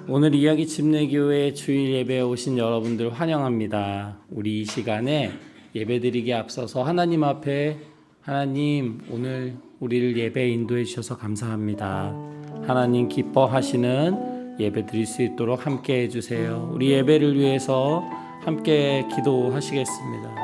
오늘 이야기 침례교회 주일 예배에 오신 여러분들 환영합니다. 우리 이 시간에 예배드리기에 앞서서 하나님 앞에 하나님 오늘 우리를 예배에 인도해 주셔서 감사합니다. 하나님 기뻐하시는 예배 드릴 수 있도록 함께 해주세요. 우리 예배를 위해서 함께 기도하시겠습니다.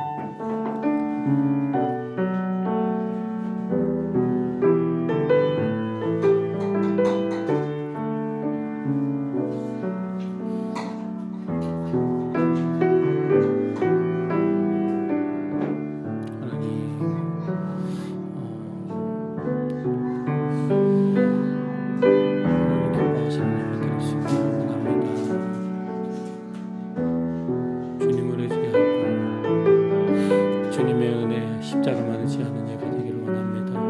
주님의 은혜 십자가만을 지하는 예배 되기를 원합니다.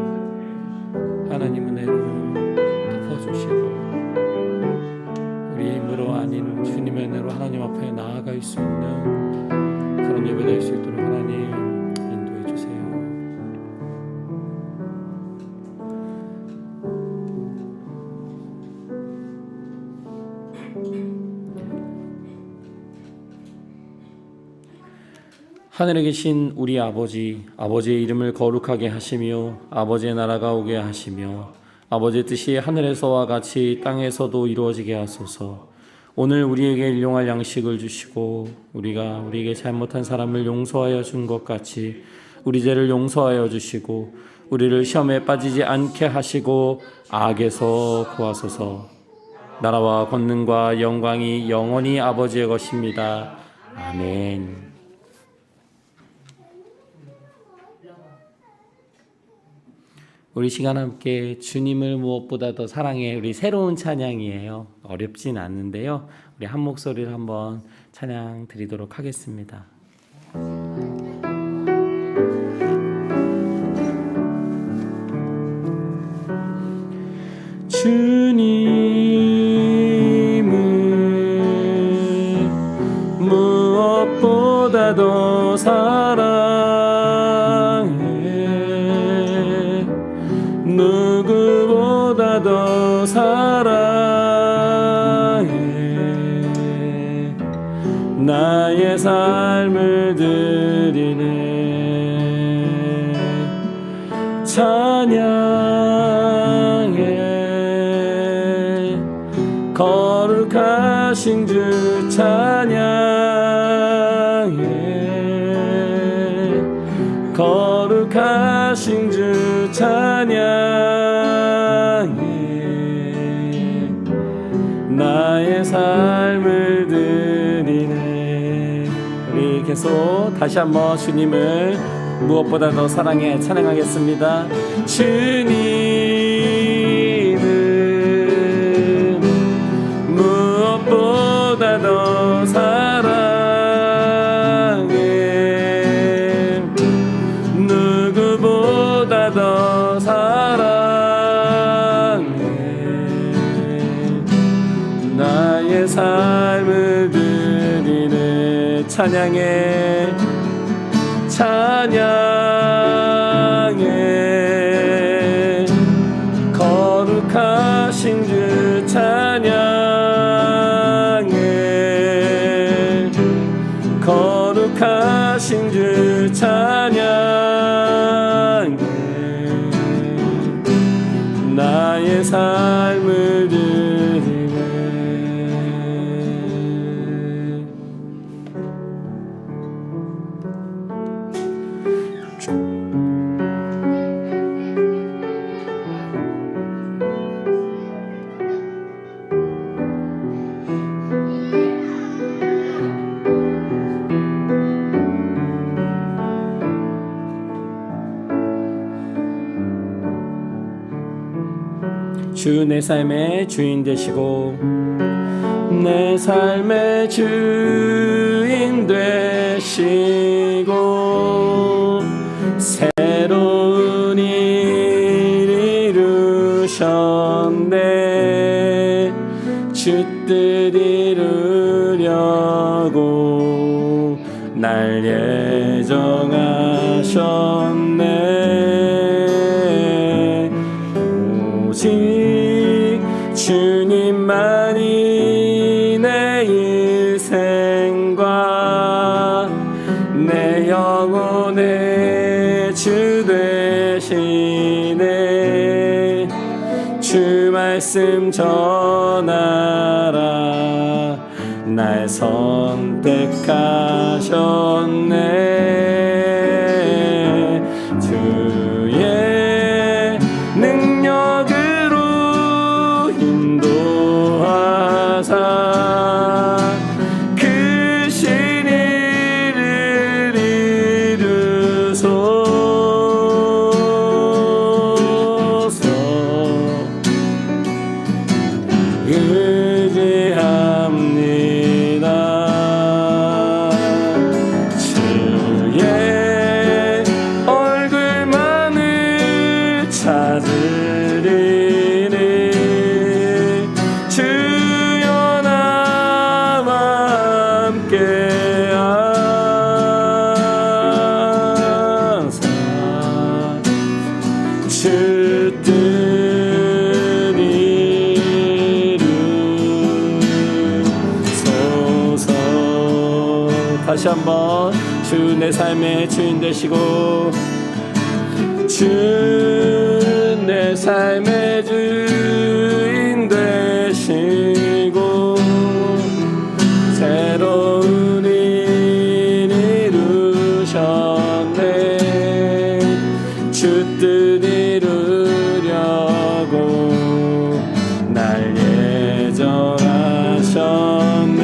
하나님 은혜로 덮어주시고 우리의 힘으로 아닌 주님의 은혜로 하나님 앞에 나아갈 수 있는 그런 예배 될 수 있도록 하나님 인도해 주세요. 하늘에 계신 우리 아버지, 아버지의 이름을 거룩하게 하시며 아버지의 나라가 오게 하시며 아버지의 뜻이 하늘에서와 같이 땅에서도 이루어지게 하소서. 오늘 우리에게 일용할 양식을 주시고 우리가 우리에게 잘못한 사람을 용서하여 준 것 같이 우리 죄를 용서하여 주시고 우리를 시험에 빠지지 않게 하시고 악에서 구하소서. 나라와 권능과 영광이 영원히 아버지의 것입니다. 아멘. 우리 시간 함께 주님을 무엇보다 더 사랑해. 우리 새로운 찬양이에요. 어렵진 않은데요. 우리 한 목소리를 한번 찬양 드리도록 하겠습니다. 주님을 무엇보다 더 누구보다 더 사랑해. 나의 삶을 드리네. 찬양해. 거룩하신 주 찬양해. 거룩하신 주 찬양해. 나의 삶을 드리네. 우리 계속 다시 한번 주님을 무엇보다 더 사랑해 찬양하겠습니다. 주님을 무엇보다 더 사랑해. 누구보다 더 사랑해. 나의 삶을 드리네. 찬양해. 찬양해. 거룩하신 주 찬양해. 거룩하신 주 찬양해. 나의 삶을 드리네. 주 내 삶의 주인 되시고 내 삶의 주인 되시고 새로운 일 이루셨네. 주 뜻 이루려고 날 예정하셨네. 오직 주님만이 말씀 전하라. 날 선택하셨네. 주의 능력으로 인도하사 그 신의를 이루소서. 의지합니다. 주의 얼굴만을 찾으리니 주여 나와 함께하사 주 뜻 이루소서. 다시 한번 주 내 삶의 주인 되시고 주 내 삶의 주인 되시고 새로운 일 이루셨네. 주 뜻 이루려고 날 예정하셨네.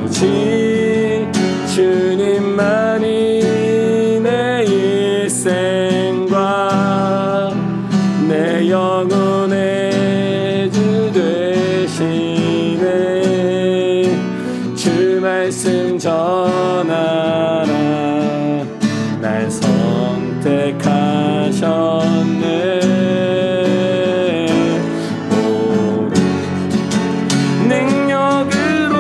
오직 주님만이 내 일생과 내 영혼의 주 되시네. 주 말씀 전하라. 날 선택하셨네. 능력으로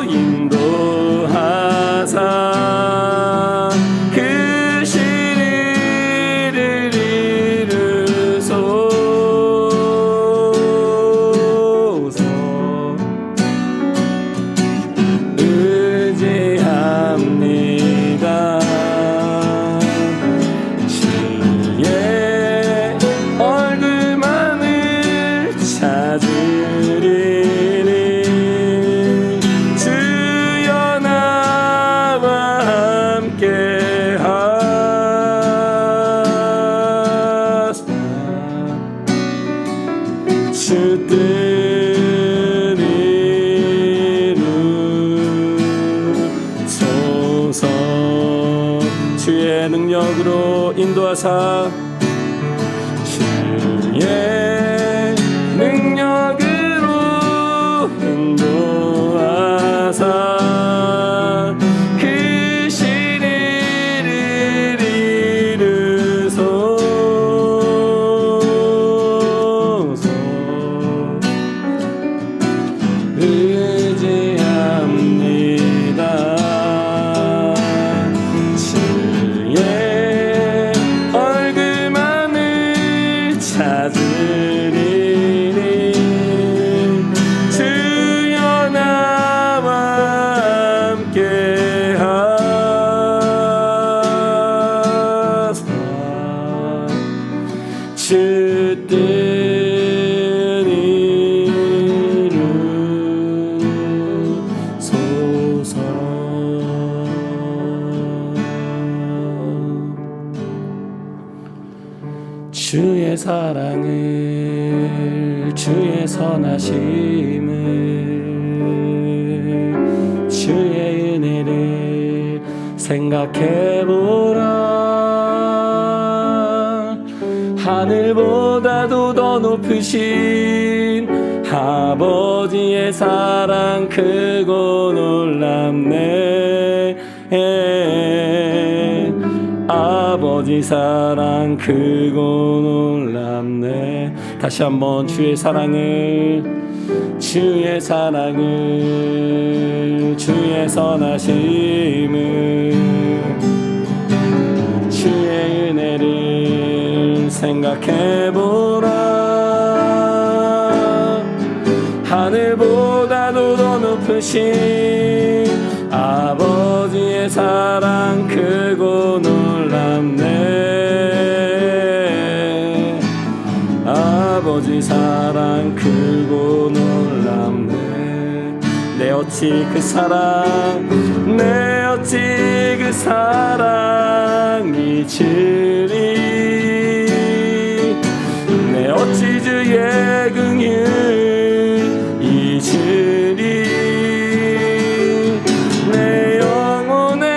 인도하사 그 신의를 이루소서. 의지합니다. 주의 얼굴만을 찾으리니 주여 나와 함께하사 주 뜻 이루소서. 주의 능력으로 인도하사 주의 능력으로 인도하사 그 신의를 이루소서. 의지합니다. 주의 얼굴만을 찾으리니 주여 나와 함께하사 주 뜻 이루소서. 주의 사랑을 주의 선하심을 주의 은혜를 생각해보라. 하늘보다도 더 높으신 아버지의 사랑 크고 놀랍네. 아버지 사랑 크고 놀랍네. 다시 한번 주의 사랑을 주의 선하심을 주의 은혜를 생각해보라. 하늘보다도 더 높으신 아버지의 사랑 크고 놀랍네. 아버지 사랑 크고 놀랍네. 내 어찌 그 사랑 내 어찌 그 사랑 잊으리. 내 어찌 주의 긍휼 잊으리. 내 영혼의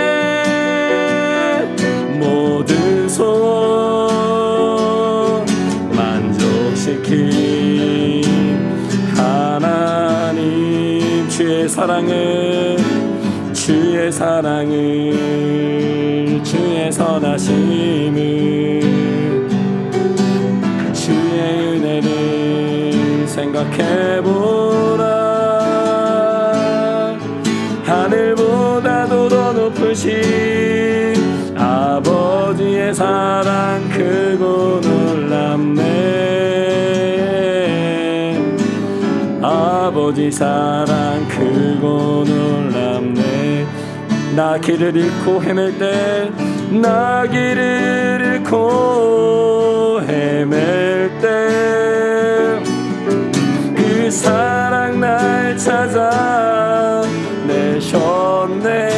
모든 소원 만족시킨 하나님. 주의 사랑을 주의 사랑을 주의 선하심을 주의 은혜를 생각해보라. 하늘보다도 더 높으신 아버지의 사랑 크고 놀랍네. 아버지 사랑 크고 놀랍네. 나 길을 잃고 헤맬 때 나 길을 잃고 헤맬 때 그 사랑 날 찾아 내셨네.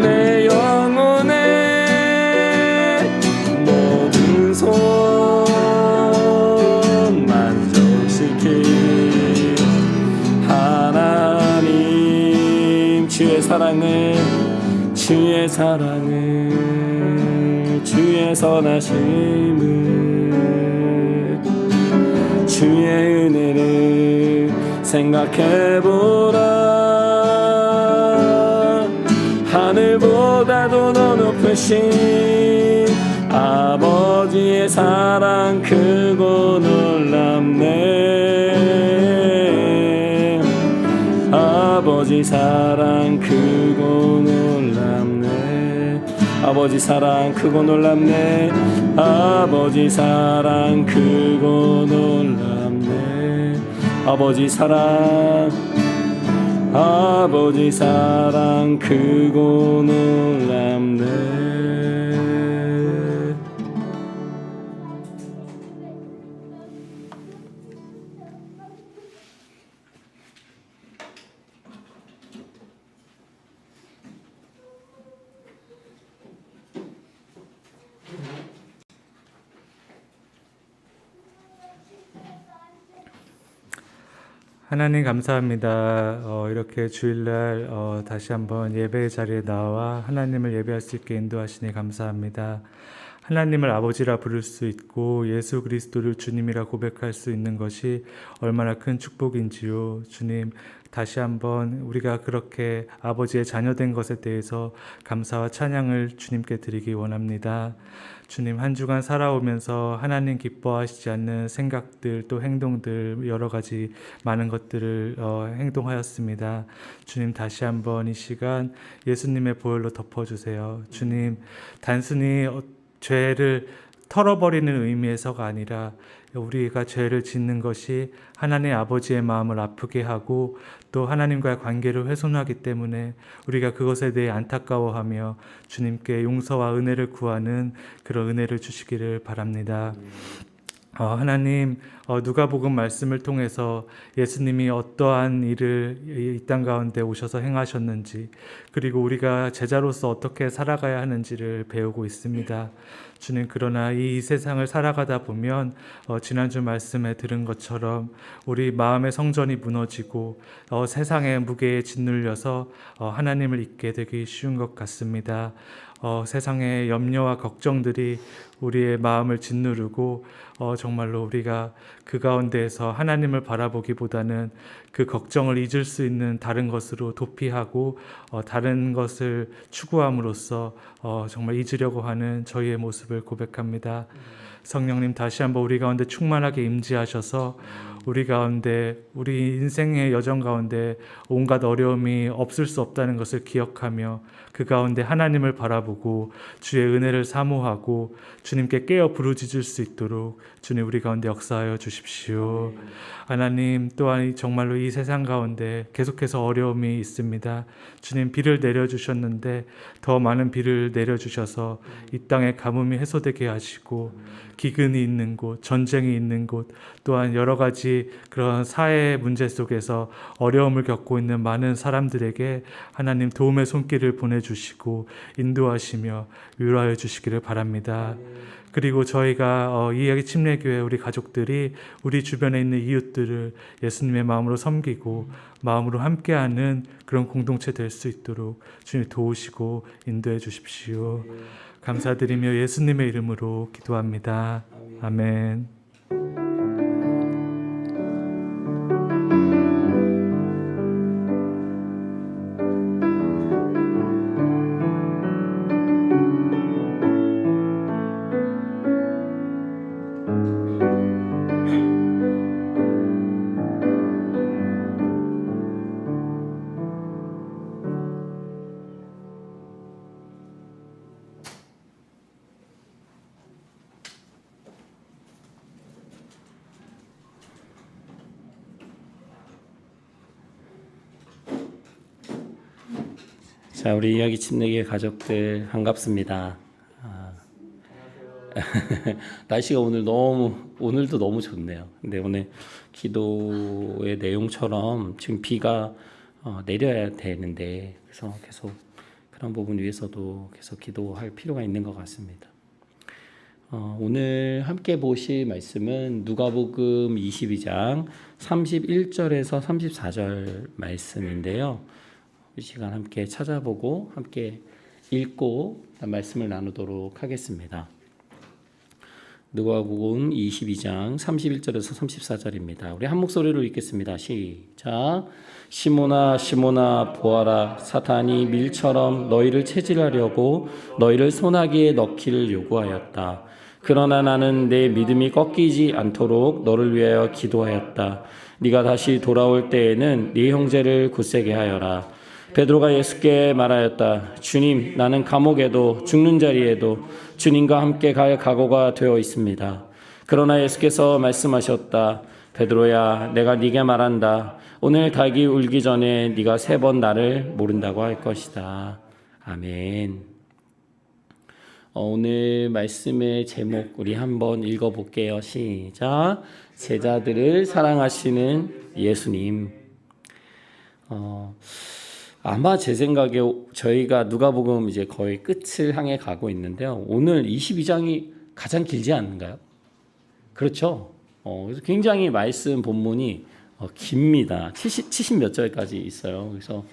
내 영혼의 모든 소원 만족시킨 하나님. 주의 사랑을 주의 사랑을 주의 선하심을 주의 은혜를 생각해보라. 하늘보다도 더 높으신 아버지의 사랑 크고 놀랍네. 아버지 사랑 크고 놀랍네. 아버지 사랑 크고 놀랍네. 아버지 사랑 크고 놀랍네. 아버지 사랑 아버지 사랑 크고 놀랍네. 하나님 감사합니다. 이렇게 주일날 다시 한번 예배의 자리에 나와 하나님을 예배할 수 있게 인도하시니 감사합니다. 하나님을 아버지라 부를 수 있고 예수 그리스도를 주님이라 고백할 수 있는 것이 얼마나 큰 축복인지요. 주님, 다시 한번 우리가 그렇게 아버지의 자녀된 것에 대해서 감사와 찬양을 주님께 드리기 원합니다. 주님, 한 주간 살아오면서 하나님 기뻐하시지 않는 생각들 또 행동들 여러 가지 많은 것들을 행동하였습니다. 주님, 다시 한번 이 시간 예수님의 보혈로 덮어주세요. 주님, 단순히 죄를 털어버리는 의미에서가 아니라 우리가 죄를 짓는 것이 하나님 아버지의 마음을 아프게 하고 또 하나님과의 관계를 훼손하기 때문에 우리가 그것에 대해 안타까워하며 주님께 용서와 은혜를 구하는 그런 은혜를 주시기를 바랍니다. 하나님, 누가복음 말씀을 통해서 예수님이 어떠한 일을 이 땅 가운데 오셔서 행하셨는지, 그리고 우리가 제자로서 어떻게 살아가야 하는지를 배우고 있습니다. 주님, 그러나 이 세상을 살아가다 보면 지난주 말씀에 들은 것처럼 우리 마음의 성전이 무너지고 세상의 무게에 짓눌려서 하나님을 잊게 되기 쉬운 것 같습니다. 세상의 염려와 걱정들이 우리의 마음을 짓누르고 정말로 우리가 그 가운데에서 하나님을 바라보기보다는 그 걱정을 잊을 수 있는 다른 것으로 도피하고 다른 것을 추구함으로써 정말 잊으려고 하는 저희의 모습을 고백합니다. 성령님, 다시 한번 우리 가운데 충만하게 임재하셔서 우리 가운데, 우리 인생의 여정 가운데 온갖 어려움이 없을 수 없다는 것을 기억하며 그 가운데 하나님을 바라보고 주의 은혜를 사모하고 주님께 깨어 부르짖을 수 있도록 주님 우리 가운데 역사하여 주십시오. 하나님, 또한 정말로 이 세상 가운데 계속해서 어려움이 있습니다. 주님, 비를 내려주셨는데 더 많은 비를 내려주셔서 이 땅에 가뭄이 해소되게 하시고 기근이 있는 곳, 전쟁이 있는 곳, 또한 여러 가지 그런 사회 문제 속에서 어려움을 겪고 있는 많은 사람들에게 하나님 도움의 손길을 보내주시고 인도하시며 위로하여 주시기를 바랍니다. 그리고 저희가 이야기 침례교회 우리 가족들이 우리 주변에 있는 이웃들을 예수님의 마음으로 섬기고 마음으로 함께하는 그런 공동체 될 수 있도록 주님 도우시고 인도해 주십시오. 감사드리며 예수님의 이름으로 기도합니다. 아멘. 자, 우리 이야기 침례교회 가족들 반갑습니다. 날씨가 오늘도 너무 좋네요. 근데 오늘 기도의 내용처럼 지금 비가 내려야 되는데 그래서 계속 그런 부분 위해서도 계속 기도할 필요가 있는 것 같습니다. 오늘 함께 보실 말씀은 누가복음 22장 31절에서 34절 말씀인데요. 이 시간 함께 찾아보고 함께 읽고 말씀을 나누도록 하겠습니다. 누가복음 22장 31절에서 34절입니다. 우리 한 목소리로 읽겠습니다. 시작. 시몬아 시몬아 보아라, 사탄이 밀처럼 너희를 체질하려고 너희를 소나기에 넣기를 요구하였다. 그러나 나는 내 믿음이 꺾이지 않도록 너를 위하여 기도하였다. 네가 다시 돌아올 때에는 네 형제를 굳세게 하여라. 베드로가 예수께 말하였다. 주님, 나는 감옥에도 죽는 자리에도 주님과 함께 갈 각오가 되어 있습니다. 그러나 예수께서 말씀하셨다. 베드로야, 내가 네게 말한다. 오늘 닭이 울기 전에 네가 3번 나를 모른다고 할 것이다. 아멘. 오늘 말씀의 제목 우리 한번 읽어볼게요. 시작. 제자들을 사랑하시는 예수님. 아마 제 생각에 저희가 누가복음 이제 거의 끝을 향해 가고 있는데요. 오늘 22장이 가장 길지 않은가요? 그렇죠? 그래서 굉장히 말씀 본문이 깁니다. 70 몇 절까지 있어요. 그래서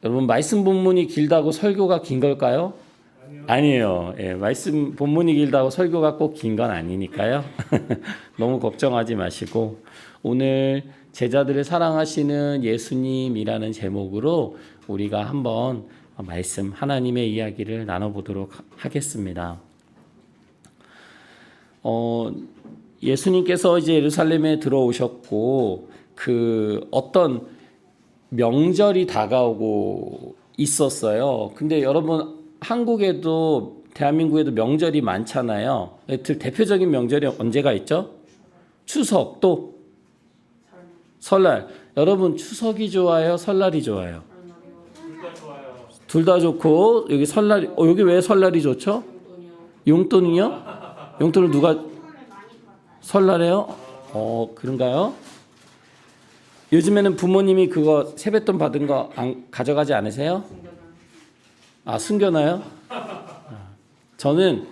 여러분, 말씀 본문이 길다고 설교가 긴 걸까요? 아니에요. 예, 말씀 본문이 길다고 설교가 꼭 긴 건 아니니까요. 너무 걱정하지 마시고 오늘 제자들을 사랑하시는 예수님이라는 제목으로 우리가 한번 말씀 하나님의 이야기를 나눠보도록 하겠습니다. 예수님께서 이제 예루살렘에 들어오셨고 그 어떤 명절이 다가오고 있었어요. 근데 여러분, 한국에도 대한민국에도 명절이 많잖아요. 대표적인 명절이 언제가 있죠? 추석, 또 설날. 여러분, 추석이 좋아요? 설날이 좋아요? 둘 다 좋고, 여기 설날, 여기 왜 설날이 좋죠? 용돈이요? 용돈을 누가 설날에요? 그런가요? 요즘에는 부모님이 그거 세뱃돈 받은 거 가져가지 않으세요? 숨겨놔요? 저는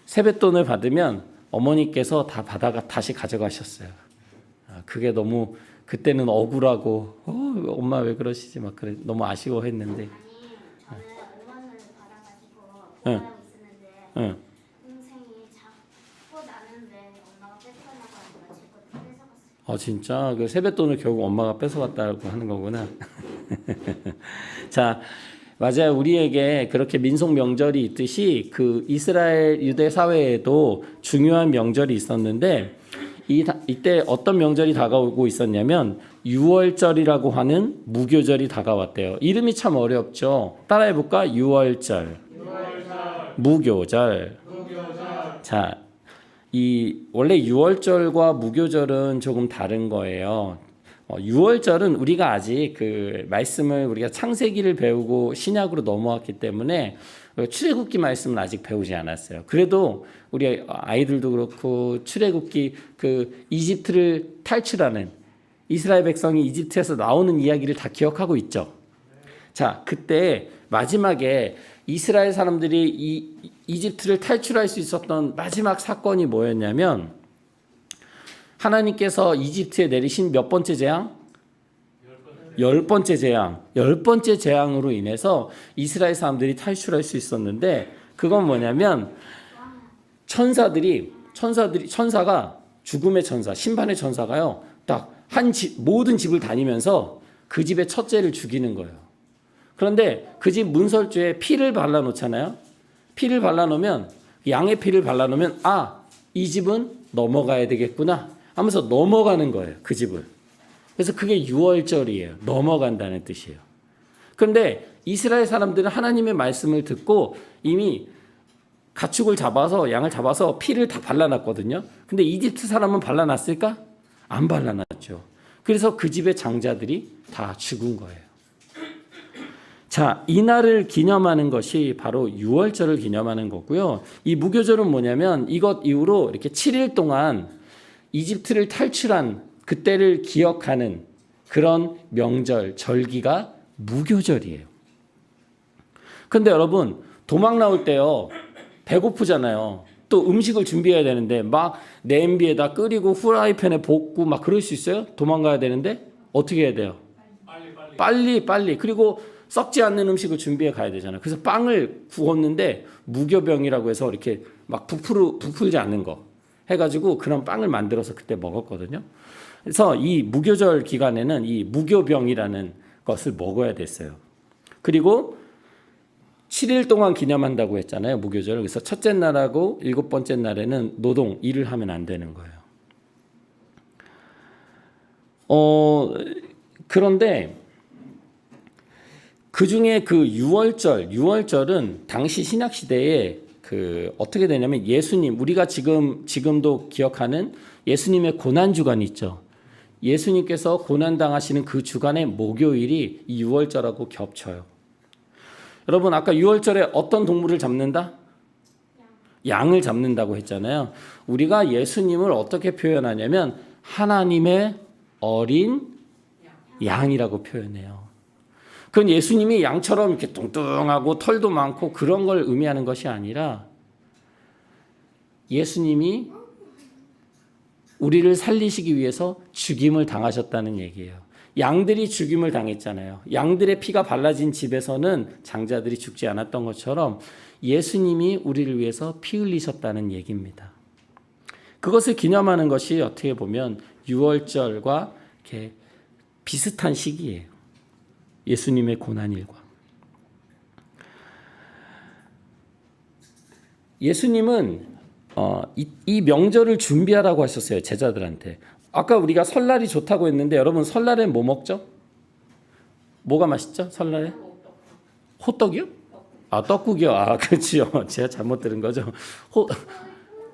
세뱃돈을 받으면 어머니께서 다 받아가 다시 가져가셨어요. 그게 너무 그때는 억울하고 엄마 왜 그러시지 막 그래 너무 아쉬워했는데. 저는 얼마 전에 받아가지고 응. 말하고 있었는데 응. 동생이 자꾸 나는데 엄마가 뺏어나고 하니까 제 것도 뺏어갔어요. 진짜 그 세뱃돈을 결국 엄마가 뺏어갔다고 하는 거구나. 자, 맞아요. 우리에게 그렇게 민속 명절이 있듯이 그 이스라엘 유대 사회에도 중요한 명절이 있었는데 이때 어떤 명절이 다가오고 있었냐면 유월절이라고 하는 무교절이 다가왔대요. 이름이 참 어렵죠. 따라해볼까? 유월절, 무교절, 자, 이 원래 유월절과 무교절은 조금 다른 거예요. 유월절은 우리가 아직 그 말씀을 우리가 창세기를 배우고 신약으로 넘어왔기 때문에 출애굽기 말씀은 아직 배우지 않았어요. 그래도 우리 아이들도 그렇고 출애굽기 그 이집트를 탈출하는 이스라엘 백성이 이집트에서 나오는 이야기를 다 기억하고 있죠. 자, 그때 마지막에 이스라엘 사람들이 이 이집트를 탈출할 수 있었던 마지막 사건이 뭐였냐면 하나님께서 이집트에 내리신 몇 번째 재앙? 10번째 재앙. 10번째 재앙으로 인해서 이스라엘 사람들이 탈출할 수 있었는데 그건 뭐냐면 천사가 죽음의 천사, 심판의 천사가요. 딱 모든 집을 다니면서 그 집의 첫째를 죽이는 거예요. 그런데 그 집 문설주에 피를 발라놓잖아요. 피를 발라놓으면 양의 피를 발라놓으면 이 집은 넘어가야 되겠구나 하면서 넘어가는 거예요. 그 집을. 그래서 그게 유월절이에요. 넘어간다는 뜻이에요. 그런데 이스라엘 사람들은 하나님의 말씀을 듣고 이미 가축을 잡아서 양을 잡아서 피를 다 발라놨거든요. 근데 이집트 사람은 발라놨을까? 안 발라놨죠. 그래서 그 집의 장자들이 다 죽은 거예요. 자, 이날을 기념하는 것이 바로 유월절을 기념하는 거고요. 이 무교절은 뭐냐면 이것 이후로 이렇게 7일 동안 이집트를 탈출한 그때를 기억하는 그런 명절, 절기가 무교절이에요. 근데 여러분, 도망 나올 때요, 배고프잖아요. 또 음식을 준비해야 되는데 막 냄비에다 끓이고 후라이팬에 볶고 막 그럴 수 있어요? 도망가야 되는데 어떻게 해야 돼요? 빨리. 그리고 썩지 않는 음식을 준비해 가야 되잖아요. 그래서 빵을 구웠는데 무교병이라고 해서 이렇게 막 부풀지 않는 거 해가지고 그런 빵을 만들어서 그때 먹었거든요. 그래서 이 무교절 기간에는 이 무교병이라는 것을 먹어야 됐어요. 그리고 7일 동안 기념한다고 했잖아요. 무교절을. 그래서 첫째 날하고 7번째 날에는 일을 하면 안 되는 거예요. 그런데 그 중에 그 유월절은 당시 신약 시대에 그 어떻게 되냐면 예수님, 우리가 지금도 기억하는 예수님의 고난 주간이 있죠. 예수님께서 고난 당하시는 그 주간의 목요일이 이 유월절하고 겹쳐요. 여러분, 아까 유월절에 어떤 동물을 잡는다? 양을 잡는다고 했잖아요. 우리가 예수님을 어떻게 표현하냐면 하나님의 어린 양이라고 표현해요. 그건 예수님이 양처럼 이렇게 뚱뚱하고 털도 많고 그런 걸 의미하는 것이 아니라 예수님이 우리를 살리시기 위해서 죽임을 당하셨다는 얘기예요. 양들이 죽임을 당했잖아요. 양들의 피가 발라진 집에서는 장자들이 죽지 않았던 것처럼 예수님이 우리를 위해서 피 흘리셨다는 얘기입니다. 그것을 기념하는 것이 어떻게 보면 유월절과 이렇게 비슷한 시기예요. 예수님의 고난일과. 예수님은 이 명절을 준비하라고 하셨어요. 제자들한테. 아까 우리가 설날이 좋다고 했는데 여러분 설날엔 뭐 먹죠? 뭐가 맛있죠? 설날에? 호떡이요? 떡국이요. 그렇지요. 제가 잘못 들은 거죠.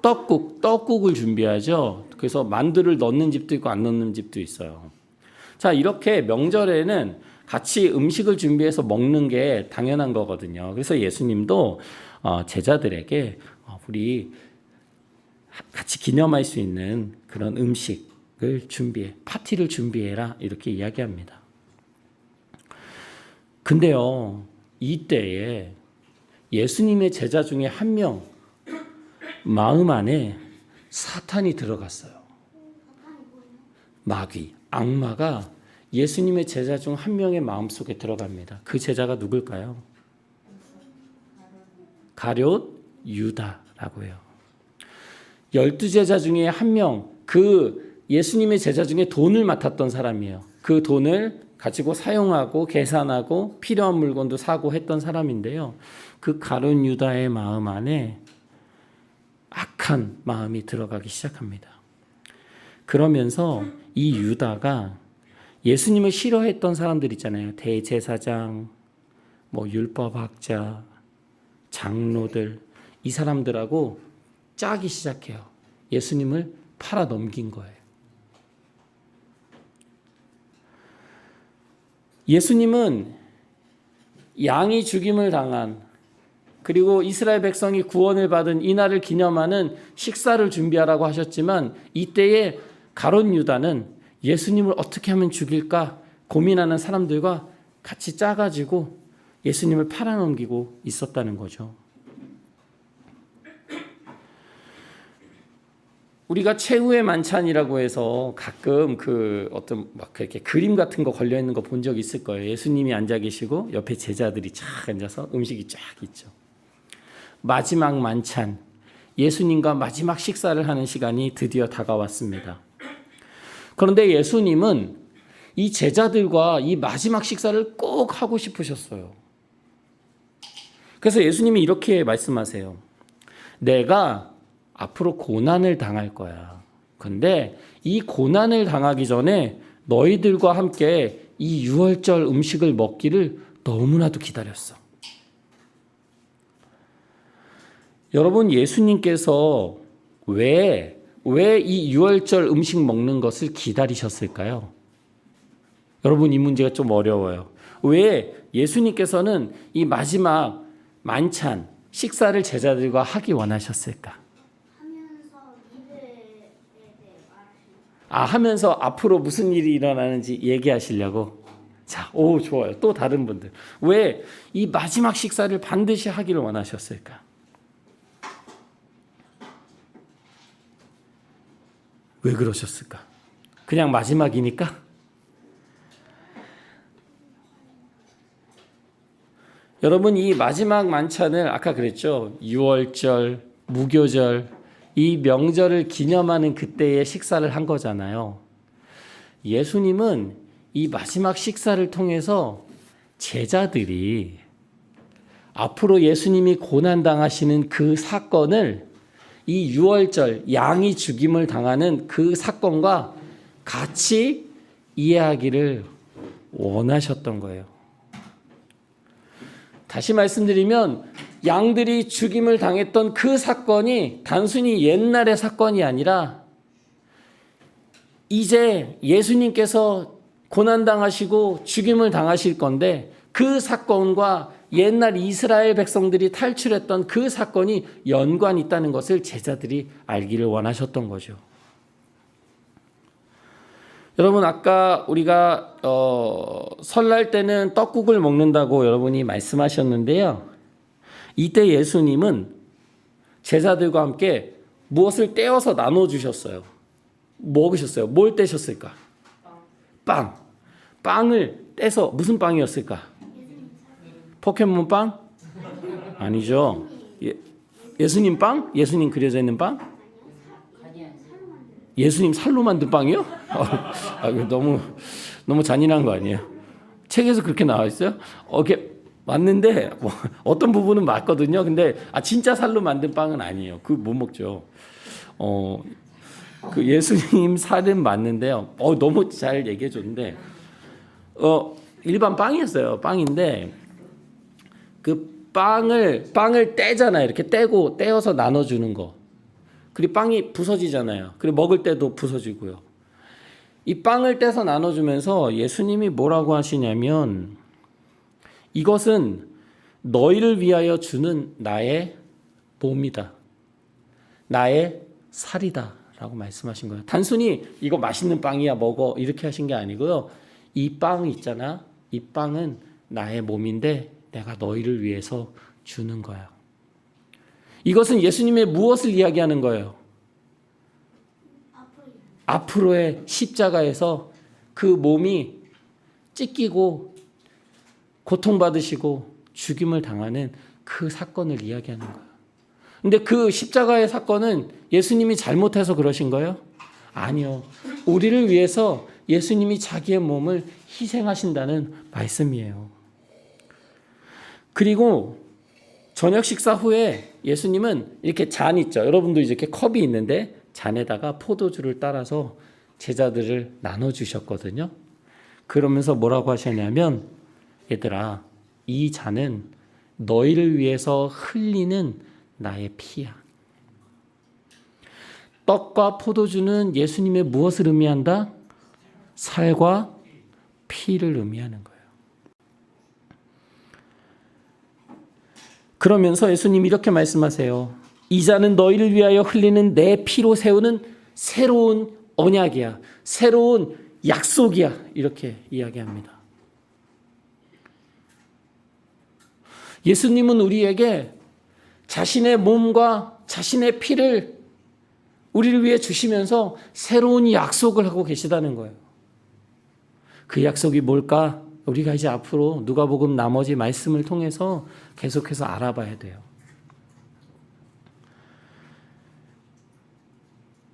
떡국을 준비하죠. 그래서 만두를 넣는 집도 있고 안 넣는 집도 있어요. 자, 이렇게 명절에는 같이 음식을 준비해서 먹는 게 당연한 거거든요. 그래서 예수님도 제자들에게 우리 같이 기념할 수 있는 그런 음식을 파티를 준비해라 이렇게 이야기합니다. 근데요, 이때에 예수님의 제자 중에 한 명 마음 안에 사탄이 들어갔어요. 마귀, 악마가 예수님의 제자 중 한 명의 마음속에 들어갑니다. 그 제자가 누굴까요? 가룟 유다라고 해요. 12제자 중에 한 명, 그 예수님의 제자 중에 돈을 맡았던 사람이에요. 그 돈을 가지고 사용하고 계산하고 필요한 물건도 사고 했던 사람인데요. 그 가룟 유다의 마음 안에 악한 마음이 들어가기 시작합니다. 그러면서 이 유다가 예수님을 싫어했던 사람들 있잖아요. 대제사장, 율법학자, 장로들, 이 사람들하고 짜기 시작해요. 예수님을 팔아 넘긴 거예요. 예수님은 양이 죽임을 당한, 그리고 이스라엘 백성이 구원을 받은 이날을 기념하는 식사를 준비하라고 하셨지만, 이때에 가룟 유다는 예수님을 어떻게 하면 죽일까 고민하는 사람들과 같이 짜가지고 예수님을 팔아넘기고 있었다는 거죠. 우리가 최후의 만찬이라고 해서 가끔 어떤 이렇게 그림 같은 거 걸려 있는 거 본 적 있을 거예요. 예수님이 앉아 계시고 옆에 제자들이 쫙 앉아서 음식이 쫙 있죠. 마지막 만찬, 예수님과 마지막 식사를 하는 시간이 드디어 다가왔습니다. 그런데 예수님은 이 제자들과 이 마지막 식사를 꼭 하고 싶으셨어요. 그래서 예수님이 이렇게 말씀하세요. 내가 앞으로 고난을 당할 거야. 근데 이 고난을 당하기 전에 너희들과 함께 이 유월절 음식을 먹기를 너무나도 기다렸어. 여러분, 예수님께서 왜 이 유월절 음식 먹는 것을 기다리셨을까요? 여러분, 이 문제가 좀 어려워요. 왜 예수님께서는 이 마지막 만찬, 식사를 제자들과 하기 원하셨을까? 하면서 미래에 대해 말하시는 하면서 앞으로 무슨 일이 일어나는지 얘기하시려고. 자, 좋아요. 또 다른 분들. 왜 이 마지막 식사를 반드시 하기를 원하셨을까? 왜 그러셨을까? 그냥 마지막이니까? 여러분, 이 마지막 만찬을 아까 그랬죠. 유월절, 무교절, 이 명절을 기념하는 그때의 식사를 한 거잖아요. 예수님은 이 마지막 식사를 통해서 제자들이 앞으로 예수님이 고난당하시는 그 사건을 이 유월절, 양이 죽임을 당하는 그 사건과 같이 이해하기를 원하셨던 거예요. 다시 말씀드리면 양들이 죽임을 당했던 그 사건이 단순히 옛날의 사건이 아니라 이제 예수님께서 고난당하시고 죽임을 당하실 건데, 그 사건과 옛날 이스라엘 백성들이 탈출했던 그 사건이 연관이 있다는 것을 제자들이 알기를 원하셨던 거죠. 여러분, 아까 우리가 설날 때는 떡국을 먹는다고 여러분이 말씀하셨는데요. 이때 예수님은 제자들과 함께 무엇을 떼어서 나눠주셨어요. 먹으셨어요. 뭘 떼셨을까? 빵을 떼서, 무슨 빵이었을까? 포켓몬 빵? 아니죠. 예수님 빵? 예수님 그려져 있는 빵? 예수님 살로 만든 빵이요? 너무 잔인한 거 아니에요? 책에서 그렇게 나와 있어요? 이게 맞는데 어떤 부분은 맞거든요. 근데 진짜 살로 만든 빵은 아니에요. 그 못 먹죠. 그 예수님 살은 맞는데요. 너무 잘 얘기해 줬는데 일반 빵이었어요. 빵인데 그 빵을 떼잖아요. 이렇게 떼어서 나눠주는 거. 그리고 빵이 부서지잖아요. 그리고 먹을 때도 부서지고요. 이 빵을 떼서 나눠주면서 예수님이 뭐라고 하시냐면, 이것은 너희를 위하여 주는 나의 몸이다. 나의 살이다. 라고 말씀하신 거예요. 단순히 이거 맛있는 빵이야 먹어 이렇게 하신 게 아니고요. 이 빵 있잖아. 이 빵은 나의 몸인데 내가 너희를 위해서 주는 거야. 이것은 예수님의 무엇을 이야기하는 거예요? 앞으로의 십자가에서 그 몸이 찢기고 고통받으시고 죽임을 당하는 그 사건을 이야기하는 거예요. 근데 그 십자가의 사건은 예수님이 잘못해서 그러신 거예요? 아니요. 우리를 위해서 예수님이 자기의 몸을 희생하신다는 말씀이에요. 그리고 저녁 식사 후에 예수님은 이렇게 잔 있죠. 여러분도 이렇게 컵이 있는데 잔에다가 포도주를 따라서 제자들을 나눠주셨거든요. 그러면서 뭐라고 하셨냐면, 얘들아, 이 잔은 너희를 위해서 흘리는 나의 피야. 떡과 포도주는 예수님의 무엇을 의미한다? 살과 피를 의미하는 거예요. 그러면서 예수님이 이렇게 말씀하세요. 이 잔은 너희를 위하여 흘리는 내 피로 세우는 새로운 언약이야. 새로운 약속이야. 이렇게 이야기합니다. 예수님은 우리에게 자신의 몸과 자신의 피를 우리를 위해 주시면서 새로운 약속을 하고 계시다는 거예요. 그 약속이 뭘까? 우리가 이제 앞으로 누가복음 나머지 말씀을 통해서 계속해서 알아봐야 돼요.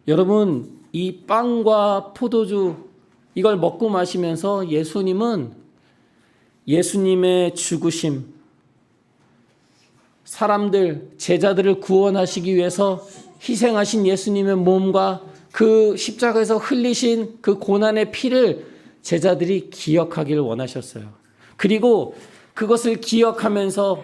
여러분, 이 빵과 포도주 이걸 먹고 마시면서 예수님은 예수님의 죽으심, 사람들, 제자들을 구원하시기 위해서 희생하신 예수님의 몸과 그 십자가에서 흘리신 그 고난의 피를 제자들이 기억하기를 원하셨어요. 그리고 그것을 기억하면서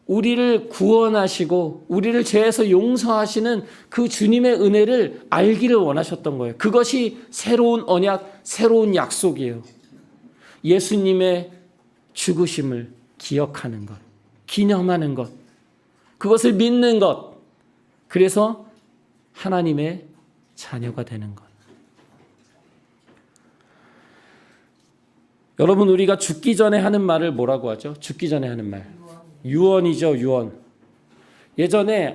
우리를 구원하시고 우리를 죄에서 용서하시는 그 주님의 은혜를 알기를 원하셨던 거예요. 그것이 새로운 언약, 새로운 약속이에요. 예수님의 죽으심을 기억하는 것, 기념하는 것, 그것을 믿는 것, 그래서 하나님의 자녀가 되는 것. 여러분, 우리가 죽기 전에 하는 말을 뭐라고 하죠? 죽기 전에 하는 말. 유언이죠, 유언. 예전에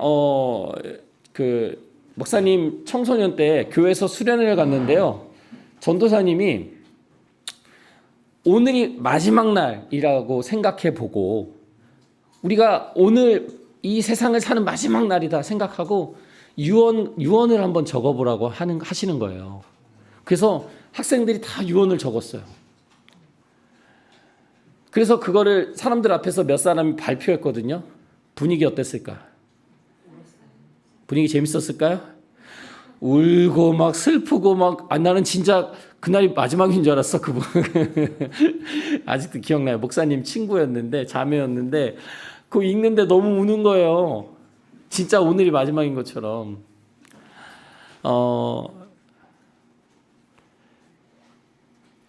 그 목사님 청소년 때 교회에서 수련회를 갔는데요. 전도사님이 오늘이 마지막 날이라고 생각해 보고 우리가 오늘 이 세상을 사는 마지막 날이다 생각하고 유언을 한번 적어보라고 하시는 거예요. 그래서 학생들이 다 유언을 적었어요. 그래서 그거를 사람들 앞에서 몇 사람이 발표했거든요. 분위기 어땠을까? 분위기 재밌었을까요? 울고 막 슬프고 막 나는 진짜 그날이 마지막인 줄 알았어. 그분 아직도 기억나요. 목사님 친구였는데 자매였는데 그거 읽는데 너무 우는 거예요. 진짜 오늘이 마지막인 것처럼.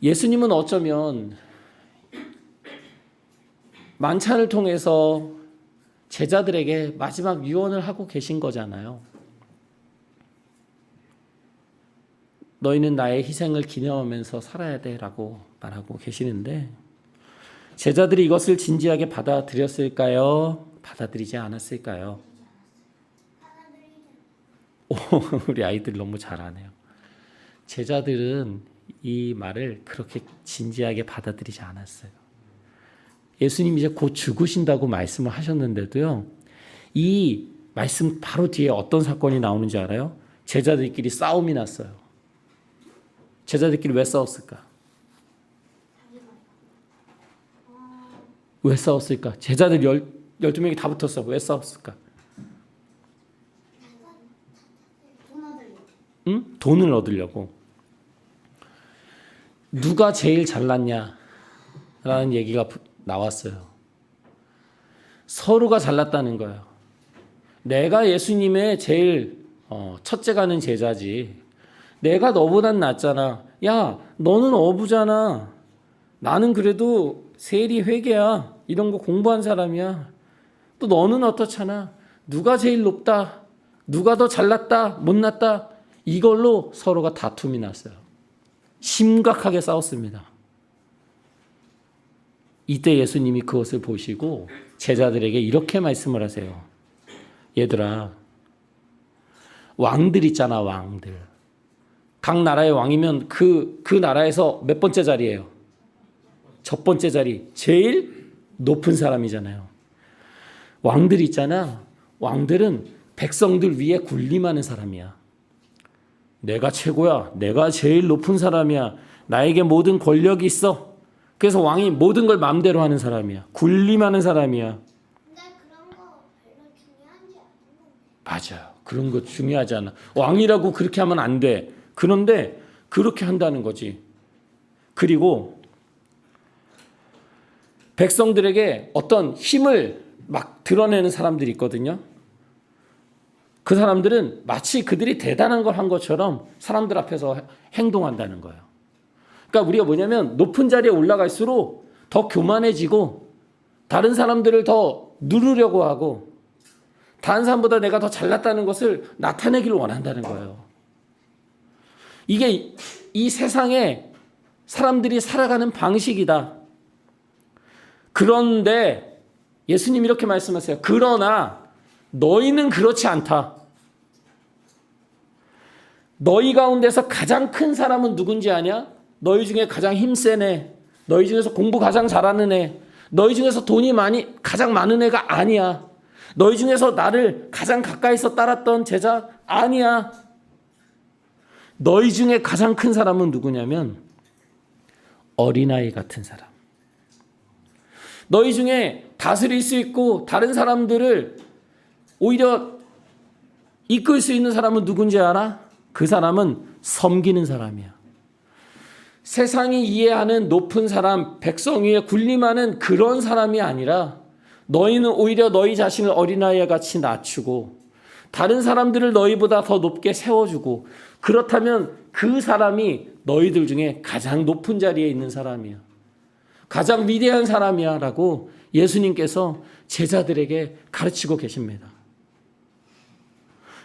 예수님은 어쩌면 만찬을 통해서 제자들에게 마지막 유언을 하고 계신 거잖아요. 너희는 나의 희생을 기념하면서 살아야 돼라고 말하고 계시는데 제자들이 이것을 진지하게 받아들였을까요? 받아들이지 않았을까요? 우리 아이들 너무 잘하네요. 제자들은 이 말을 그렇게 진지하게 받아들이지 않았어요. 예수님이 이제 곧 죽으신다고 말씀을 하셨는데도요. 이 말씀 바로 뒤에 어떤 사건이 나오는지 알아요? 제자들끼리 싸움이 났어요. 제자들끼리 왜 싸웠을까? 왜 싸웠을까? 제자들 12명이 다 붙었어. 왜 싸웠을까? 응? 돈을 얻으려고. 누가 제일 잘났냐라는 얘기가 나왔어요. 서로가 잘났다는 거예요. 내가 예수님의 제일 첫째가는 제자지. 내가 너보단 낫잖아. 야, 너는 어부잖아. 나는 그래도 세리 회계야. 이런 거 공부한 사람이야. 또 너는 어떻잖아. 누가 제일 높다. 누가 더 잘났다. 못났다. 이걸로 서로가 다툼이 났어요. 심각하게 싸웠습니다. 이때 예수님이 그것을 보시고 제자들에게 이렇게 말씀을 하세요. 얘들아, 왕들 있잖아, 왕들. 각 나라의 왕이면 그 나라에서 몇 번째 자리예요? 첫 번째 자리, 제일 높은 사람이잖아요. 왕들 있잖아. 왕들은 백성들 위에 군림하는 사람이야. 내가 최고야. 내가 제일 높은 사람이야. 나에게 모든 권력이 있어. 그래서 왕이 모든 걸 마음대로 하는 사람이야. 군림하는 사람이야. 근데 그런 거 별로 중요한지 않은 맞아요. 그런 거 중요하지 않아. 왕이라고 그렇게 하면 안 돼. 그런데 그렇게 한다는 거지. 그리고 백성들에게 어떤 힘을 막 드러내는 사람들이 있거든요. 그 사람들은 마치 그들이 대단한 걸 한 것처럼 사람들 앞에서 행동한다는 거예요. 그러니까 우리가 뭐냐면 높은 자리에 올라갈수록 더 교만해지고 다른 사람들을 더 누르려고 하고 다른 사람보다 내가 더 잘났다는 것을 나타내기를 원한다는 거예요. 이게 이 세상에 사람들이 살아가는 방식이다. 그런데 예수님 이렇게 말씀하세요. 그러나 너희는 그렇지 않다. 너희 가운데서 가장 큰 사람은 누군지 아냐? 너희 중에 가장 힘센 애, 너희 중에서 공부 가장 잘하는 애, 너희 중에서 돈이 가장 많은 애가 아니야. 너희 중에서 나를 가장 가까이서 따랐던 제자 아니야. 너희 중에 가장 큰 사람은 누구냐면 어린아이 같은 사람. 너희 중에 다스릴 수 있고 다른 사람들을 오히려 이끌 수 있는 사람은 누군지 알아? 그 사람은 섬기는 사람이야. 세상이 이해하는 높은 사람, 백성 위에 군림하는 그런 사람이 아니라 너희는 오히려 너희 자신을 어린아이와 같이 낮추고 다른 사람들을 너희보다 더 높게 세워주고 그렇다면 그 사람이 너희들 중에 가장 높은 자리에 있는 사람이야. 가장 위대한 사람이야 라고 예수님께서 제자들에게 가르치고 계십니다.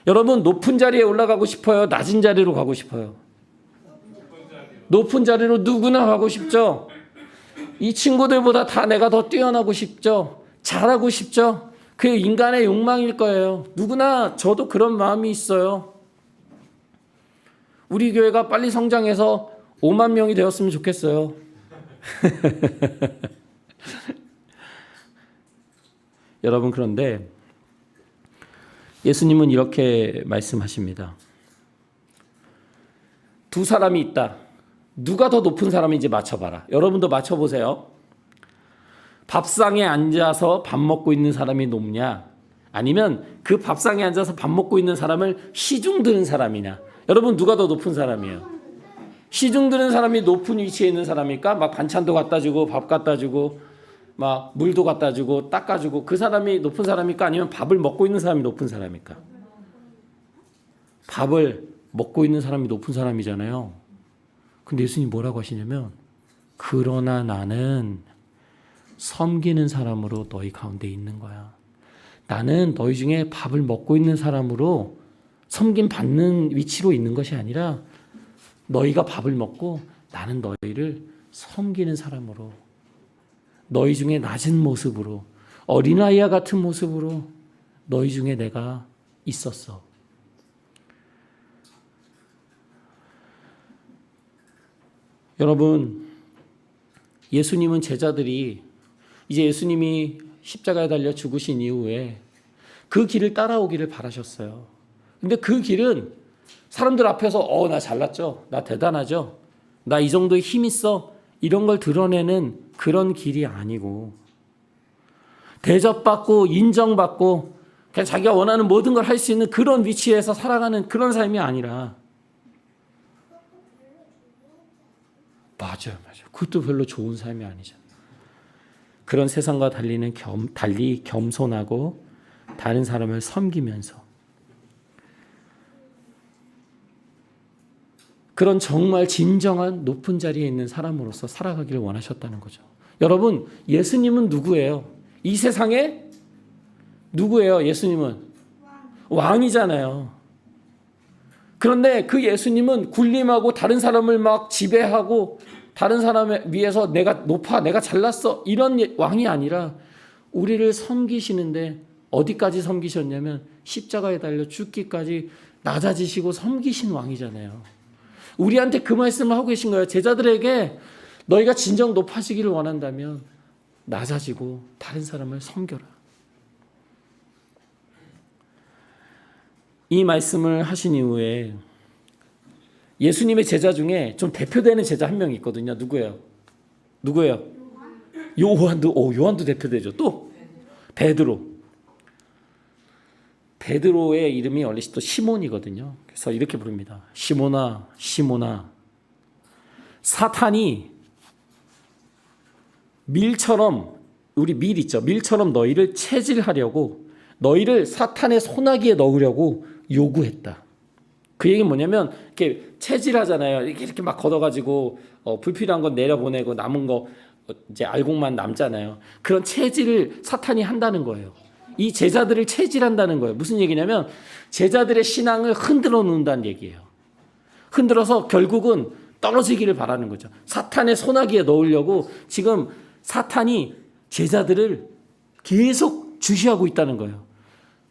여러분 높은 자리에 올라가고 싶어요? 낮은 자리로 가고 싶어요? 높은 자리로 누구나 가고 싶죠? 이 친구들보다 다 내가 더 뛰어나고 싶죠? 잘하고 싶죠? 그게 인간의 욕망일 거예요. 누구나 저도 그런 마음이 있어요. 우리 교회가 빨리 성장해서 5만 명이 되었으면 좋겠어요. 여러분 그런데 예수님은 이렇게 말씀하십니다. 두 사람이 있다. 누가 더 높은 사람인지 맞춰봐라. 여러분도 맞춰보세요. 밥상에 앉아서 밥 먹고 있는 사람이 높냐? 아니면 그 밥상에 앉아서 밥 먹고 있는 사람을 시중 드는 사람이냐? 여러분 누가 더 높은 사람이에요? 시중 드는 사람이 높은 위치에 있는 사람일까? 막 반찬도 갖다 주고 밥 갖다 주고 막 물도 갖다 주고 닦아주고 그 사람이 높은 사람일까? 아니면 밥을 먹고 있는 사람이 높은 사람일까? 밥을 먹고 있는 사람이 높은 사람이잖아요. 근데 예수님이 뭐라고 하시냐면 그러나 나는 섬기는 사람으로 너희 가운데 있는 거야. 나는 너희 중에 밥을 먹고 있는 사람으로 섬김 받는 위치로 있는 것이 아니라 너희가 밥을 먹고 나는 너희를 섬기는 사람으로 너희 중에 낮은 모습으로 어린아이와 같은 모습으로 너희 중에 내가 있었어. 여러분 예수님은 제자들이 이제 예수님이 십자가에 달려 죽으신 이후에 그 길을 따라오기를 바라셨어요. 근데 그 길은 사람들 앞에서 나 잘났죠? 나 대단하죠? 나 이 정도의 힘 있어? 이런 걸 드러내는 그런 길이 아니고 대접받고 인정받고 그냥 자기가 원하는 모든 걸 할 수 있는 그런 위치에서 살아가는 그런 삶이 아니라 맞아요. 그것도 별로 좋은 삶이 아니잖아요. 그런 세상과 달리 겸손하고 다른 사람을 섬기면서 그런 정말 진정한 높은 자리에 있는 사람으로서 살아가기를 원하셨다는 거죠. 여러분, 예수님은 누구예요? 이 세상에 누구예요? 예수님은 왕이잖아요. 그런데 그 예수님은 군림하고 다른 사람을 막 지배하고 다른 사람에 위해서 내가 높아, 내가 잘났어 이런 왕이 아니라 우리를 섬기시는데 어디까지 섬기셨냐면 십자가에 달려 죽기까지 낮아지시고 섬기신 왕이잖아요. 우리한테 그 말씀을 하고 계신 거예요. 제자들에게 너희가 진정 높아지기를 원한다면 낮아지고 다른 사람을 섬겨라. 이 말씀을 하신 이후에 예수님의 제자 중에 좀 대표되는 제자 한 명 있거든요. 누구예요? 요한도 대표되죠. 또 베드로. 베드로의 이름이 원래 또 시몬이거든요. 그래서 이렇게 부릅니다. 시몬아, 시몬아. 사탄이 밀처럼 우리 밀 있죠. 밀처럼 너희를 체질하려고 너희를 사탄의 소나기에 넣으려고 요구했다. 그 얘기는 뭐냐면 이렇게 체질하잖아요. 이렇게 막 걷어가지고 불필요한 건 내려보내고 남은 거 이제 알곡만 남잖아요. 그런 체질을 사탄이 한다는 거예요. 이 제자들을 체질한다는 거예요. 무슨 얘기냐면 제자들의 신앙을 흔들어 놓는다는 얘기예요. 흔들어서 결국은 떨어지기를 바라는 거죠. 사탄의 소나기에 넣으려고 지금 사탄이 제자들을 계속 주시하고 있다는 거예요.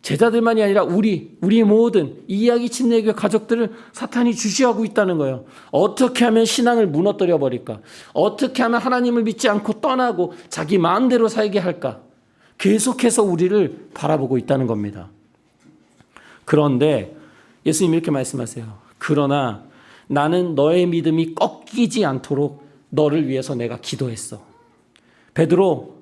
제자들만이 아니라 우리 모든 이야기 침례교회 가족들을 사탄이 주시하고 있다는 거예요. 어떻게 하면 신앙을 무너뜨려 버릴까? 어떻게 하면 하나님을 믿지 않고 떠나고 자기 마음대로 살게 할까? 계속해서 우리를 바라보고 있다는 겁니다. 그런데 예수님이 이렇게 말씀하세요. 그러나 나는 너의 믿음이 꺾이지 않도록 너를 위해서 내가 기도했어. 베드로,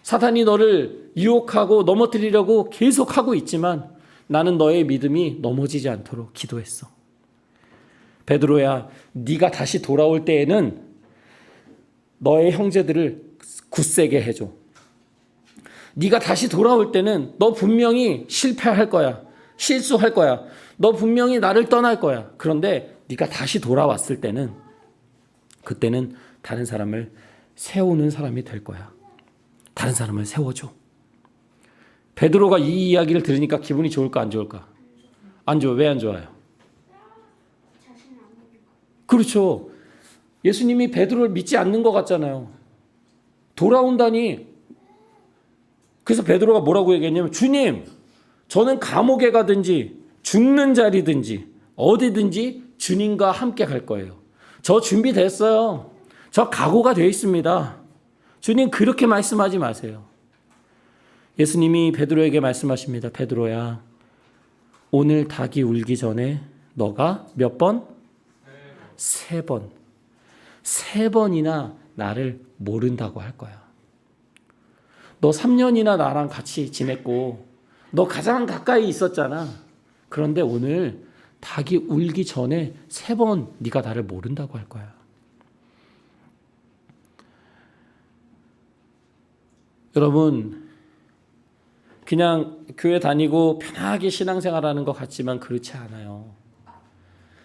사탄이 너를 유혹하고 넘어뜨리려고 계속 하고 있지만 나는 너의 믿음이 넘어지지 않도록 기도했어. 베드로야, 네가 다시 돌아올 때에는 너의 형제들을 굳세게 해줘. 네가 다시 돌아올 때는 너 분명히 실패할 거야. 실수할 거야. 너 분명히 나를 떠날 거야. 그런데 네가 다시 돌아왔을 때는 그때는 다른 사람을 세우는 사람이 될 거야. 다른 사람을 세워줘. 베드로가 이 이야기를 들으니까 기분이 좋을까 안 좋을까? 안 좋아. 왜 안 좋아요? 그렇죠. 예수님이 베드로를 믿지 않는 것 같잖아요. 돌아온다니. 그래서 베드로가 뭐라고 얘기했냐면 주님, 저는 감옥에 가든지 죽는 자리든지 어디든지 주님과 함께 갈 거예요. 저 준비됐어요. 저 각오가 되어 있습니다. 주님 그렇게 말씀하지 마세요. 예수님이 베드로에게 말씀하십니다. 베드로야, 오늘 닭이 울기 전에 너가 몇 번? 3번. 3번이나 나를 모른다고 할 거야. 너 3년이나 나랑 같이 지냈고 너 가장 가까이 있었잖아. 그런데 오늘 닭이 울기 전에 3번 네가 나를 모른다고 할 거야. 여러분, 그냥 교회 다니고 편하게 신앙생활하는 것 같지만 그렇지 않아요.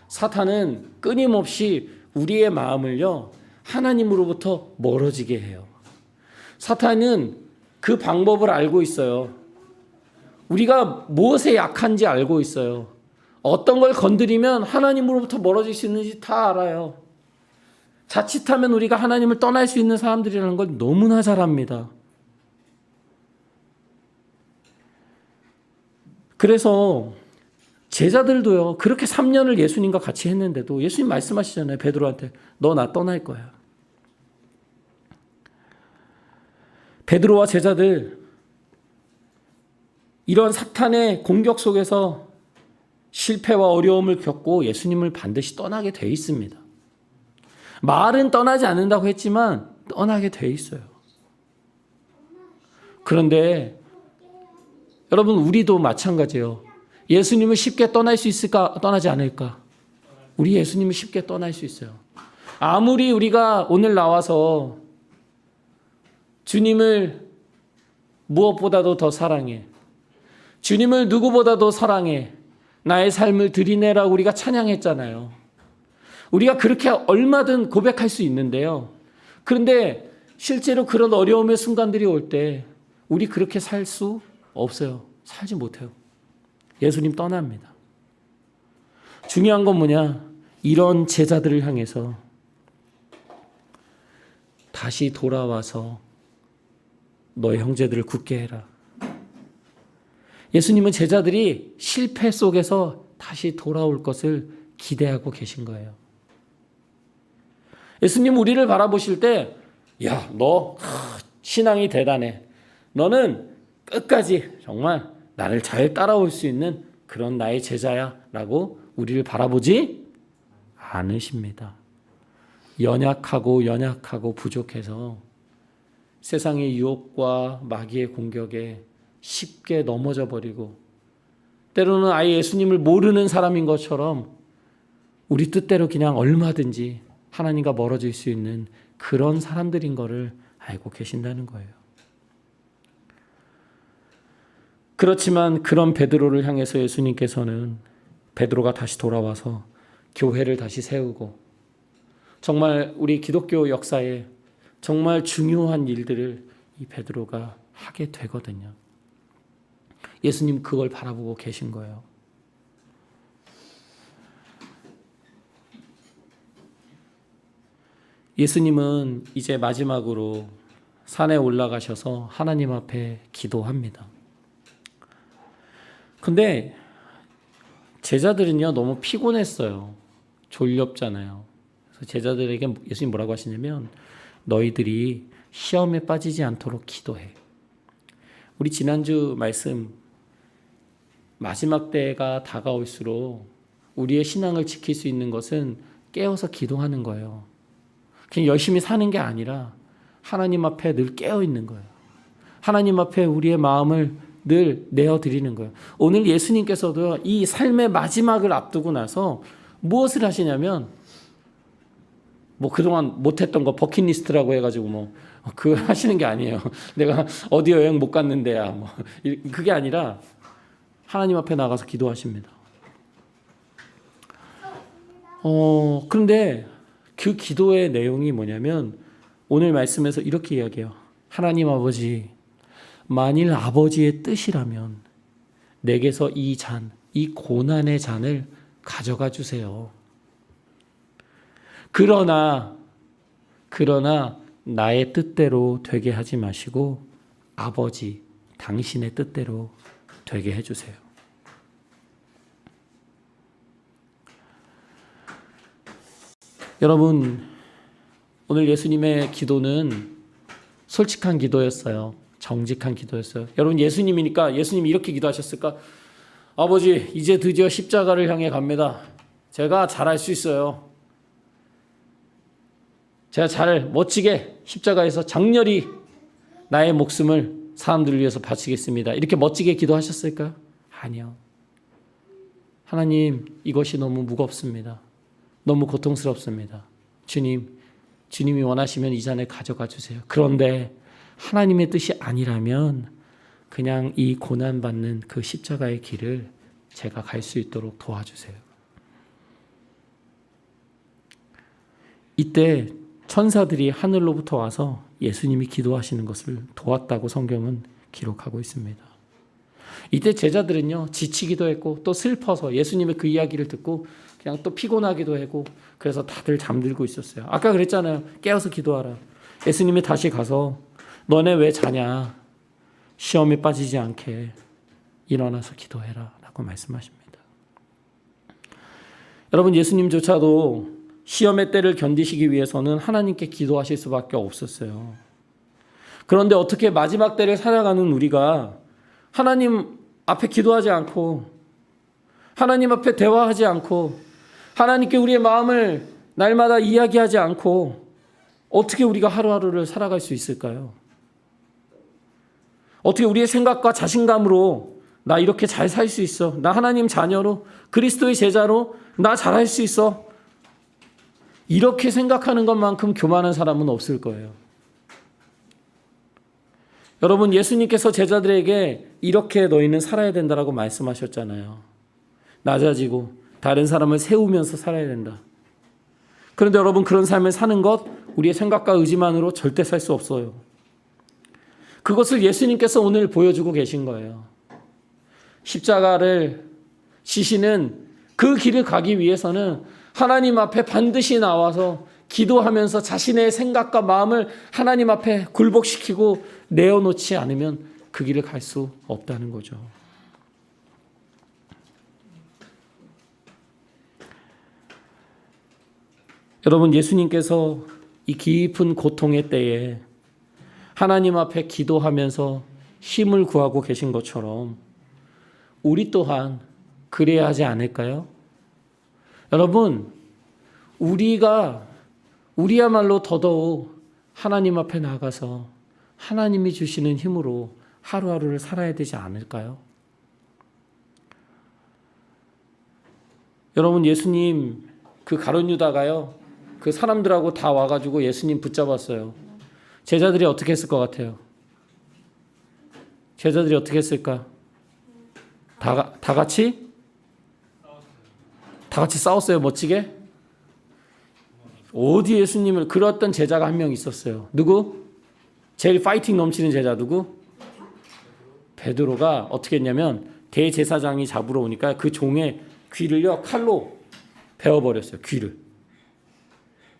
사탄은 끊임없이 우리의 마음을요, 하나님으로부터 멀어지게 해요. 사탄은 그 방법을 알고 있어요. 우리가 무엇에 약한지 알고 있어요. 어떤 걸 건드리면 하나님으로부터 멀어질 수 있는지 다 알아요. 자칫하면 우리가 하나님을 떠날 수 있는 사람들이라는 걸 너무나 잘 압니다. 그래서 제자들도요, 그렇게 3년을 예수님과 같이 했는데도 예수님 말씀하시잖아요. 베드로한테 너 나 떠날 거야. 베드로와 제자들, 이런 사탄의 공격 속에서 실패와 어려움을 겪고 예수님을 반드시 떠나게 돼 있습니다. 말은 떠나지 않는다고 했지만 떠나게 돼 있어요. 그런데 여러분, 우리도 마찬가지예요. 예수님을 쉽게 떠날 수 있을까? 떠나지 않을까? 우리 예수님을 쉽게 떠날 수 있어요. 아무리 우리가 오늘 나와서 주님을 무엇보다도 더 사랑해. 주님을 누구보다도 사랑해. 나의 삶을 드리네라고 우리가 찬양했잖아요. 우리가 그렇게 얼마든 고백할 수 있는데요. 그런데 실제로 그런 어려움의 순간들이 올 때 우리 그렇게 살 수 없어요. 살지 못해요. 예수님 떠납니다. 중요한 건 뭐냐? 이런 제자들을 향해서 다시 돌아와서 너의 형제들을 굳게 해라. 예수님은 제자들이 실패 속에서 다시 돌아올 것을 기대하고 계신 거예요. 예수님 우리를 바라보실 때, 야, 너 신앙이 대단해. 너는 끝까지 정말 나를 잘 따라올 수 있는 그런 나의 제자야 라고 우리를 바라보지 않으십니다. 연약하고 부족해서 세상의 유혹과 마귀의 공격에 쉽게 넘어져 버리고 때로는 아예 예수님을 모르는 사람인 것처럼 우리 뜻대로 그냥 얼마든지 하나님과 멀어질 수 있는 그런 사람들인 것을 알고 계신다는 거예요. 그렇지만 그런 베드로를 향해서 예수님께서는 베드로가 다시 돌아와서 교회를 다시 세우고 정말 우리 기독교 역사에 정말 중요한 일들을 이 베드로가 하게 되거든요. 예수님 그걸 바라보고 계신 거예요. 예수님은 이제 마지막으로 산에 올라가셔서 하나님 앞에 기도합니다. 근데 제자들은요 너무 피곤했어요. 졸렵잖아요. 그래서 제자들에게 예수님 뭐라고 하시냐면 너희들이 시험에 빠지지 않도록 기도해. 우리 지난주 말씀 마지막 때가 다가올수록 우리의 신앙을 지킬 수 있는 것은 깨어서 기도하는 거예요. 그냥 열심히 사는 게 아니라 하나님 앞에 늘 깨어 있는 거예요. 하나님 앞에 우리의 마음을 늘 내어드리는 거예요. 오늘 예수님께서도 이 삶의 마지막을 앞두고 나서 무엇을 하시냐면 뭐 그동안 못했던 거 버킷리스트라고 해가지고 뭐 그거 하시는 게 아니에요. 내가 어디 여행 못 갔는데야 뭐 그게 아니라 하나님 앞에 나가서 기도하십니다. 그런데 그 기도의 내용이 뭐냐면 오늘 말씀에서 이렇게 이야기해요. 하나님 아버지, 만일 아버지의 뜻이라면 내게서 이 고난의 잔을 가져가 주세요. 그러나 나의 뜻대로 되게 하지 마시고 아버지, 당신의 뜻대로 되게 해주세요. 여러분, 오늘 예수님의 기도는 솔직한 기도였어요. 정직한 기도였어요. 여러분, 예수님이니까 예수님이 이렇게 기도하셨을까? 아버지, 이제 드디어 십자가를 향해 갑니다. 제가 잘할 수 있어요. 제가 잘 멋지게 십자가에서 장렬히 나의 목숨을 사람들을 위해서 바치겠습니다. 이렇게 멋지게 기도하셨을까요? 아니요. 하나님, 이것이 너무 무겁습니다. 너무 고통스럽습니다. 주님이 원하시면 이 잔을 가져가 주세요. 그런데 하나님의 뜻이 아니라면 그냥 이 고난받는 그 십자가의 길을 제가 갈 수 있도록 도와주세요. 이때 천사들이 하늘로부터 와서 예수님이 기도하시는 것을 도왔다고 성경은 기록하고 있습니다. 이때 제자들은요 지치기도 했고 또 슬퍼서 예수님의 그 이야기를 듣고 그냥 또 피곤하기도 하고 그래서 다들 잠들고 있었어요. 아까 그랬잖아요. 깨어서 기도하라. 예수님이 다시 가서 너네 왜 자냐? 시험에 빠지지 않게 일어나서 기도해라 라고 말씀하십니다. 여러분, 예수님조차도 시험의 때를 견디시기 위해서는 하나님께 기도하실 수밖에 없었어요. 그런데 어떻게 마지막 때를 살아가는 우리가 하나님 앞에 기도하지 않고 하나님 앞에 대화하지 않고 하나님께 우리의 마음을 날마다 이야기하지 않고 어떻게 우리가 하루하루를 살아갈 수 있을까요? 어떻게 우리의 생각과 자신감으로 나 이렇게 잘 살 수 있어. 나 하나님 자녀로 그리스도의 제자로 나 잘할 수 있어. 이렇게 생각하는 것만큼 교만한 사람은 없을 거예요. 여러분, 예수님께서 제자들에게 이렇게 너희는 살아야 된다라고 말씀하셨잖아요. 낮아지고 다른 사람을 세우면서 살아야 된다. 그런데 여러분, 그런 삶을 사는 것 우리의 생각과 의지만으로 절대 살 수 없어요. 그것을 예수님께서 오늘 보여주고 계신 거예요. 십자가를 지시는 그 길을 가기 위해서는 하나님 앞에 반드시 나와서 기도하면서 자신의 생각과 마음을 하나님 앞에 굴복시키고 내어놓지 않으면 그 길을 갈 수 없다는 거죠. 여러분, 예수님께서 이 깊은 고통의 때에 하나님 앞에 기도하면서 힘을 구하고 계신 것처럼 우리 또한 그래야 하지 않을까요? 여러분, 우리야말로 더더욱 하나님 앞에 나가서 하나님이 주시는 힘으로 하루하루를 살아야 되지 않을까요? 여러분, 예수님 그 가룟 유다가요 그 사람들하고 다 와가지고 예수님 붙잡았어요. 제자들이 어떻게 했을 것 같아요? 제자들이 어떻게 했을까? 다 같이 싸웠어요. 멋지게. 어디 예수님을 그랬던 제자가 한 명 있었어요. 누구? 제일 파이팅 넘치는 제자 누구? 베드로가 어떻게 했냐면 대제사장이 잡으러 오니까 그 종의 귀를요 칼로 베어버렸어요.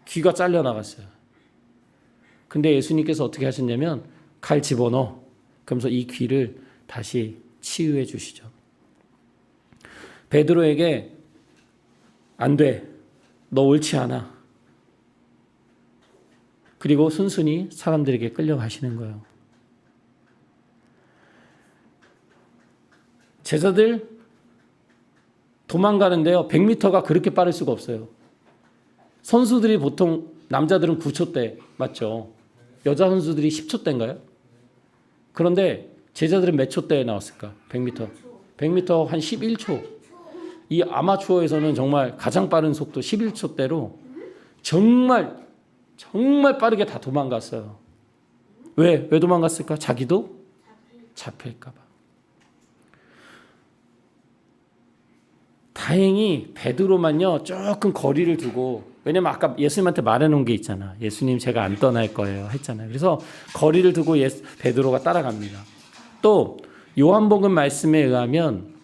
귀가 잘려나갔어요. 근데 예수님께서 어떻게 하셨냐면 칼 집어넣어. 그러면서 이 귀를 다시 치유해 주시죠. 베드로에게 안 돼. 너 옳지 않아. 그리고 순순히 사람들에게 끌려가시는 거예요. 제자들 도망가는데요. 100m가 그렇게 빠를 수가 없어요. 선수들이 보통 남자들은 9초대 맞죠? 여자 선수들이 10초대인가요? 그런데 제자들은 몇 초대에 나왔을까? 100m. 100m 한 11초. 이 아마추어에서는 정말 가장 빠른 속도 11초대로 정말 빠르게 다 도망갔어요. 왜 도망갔을까? 자기도 잡힐까 봐. 다행히 베드로만요 조금 거리를 두고, 왜냐면 아까 예수님한테 말해놓은 게 있잖아. 예수님 제가 안 떠날 거예요 했잖아요. 그래서 거리를 두고 베드로가 따라갑니다. 또 요한복음 말씀에 의하면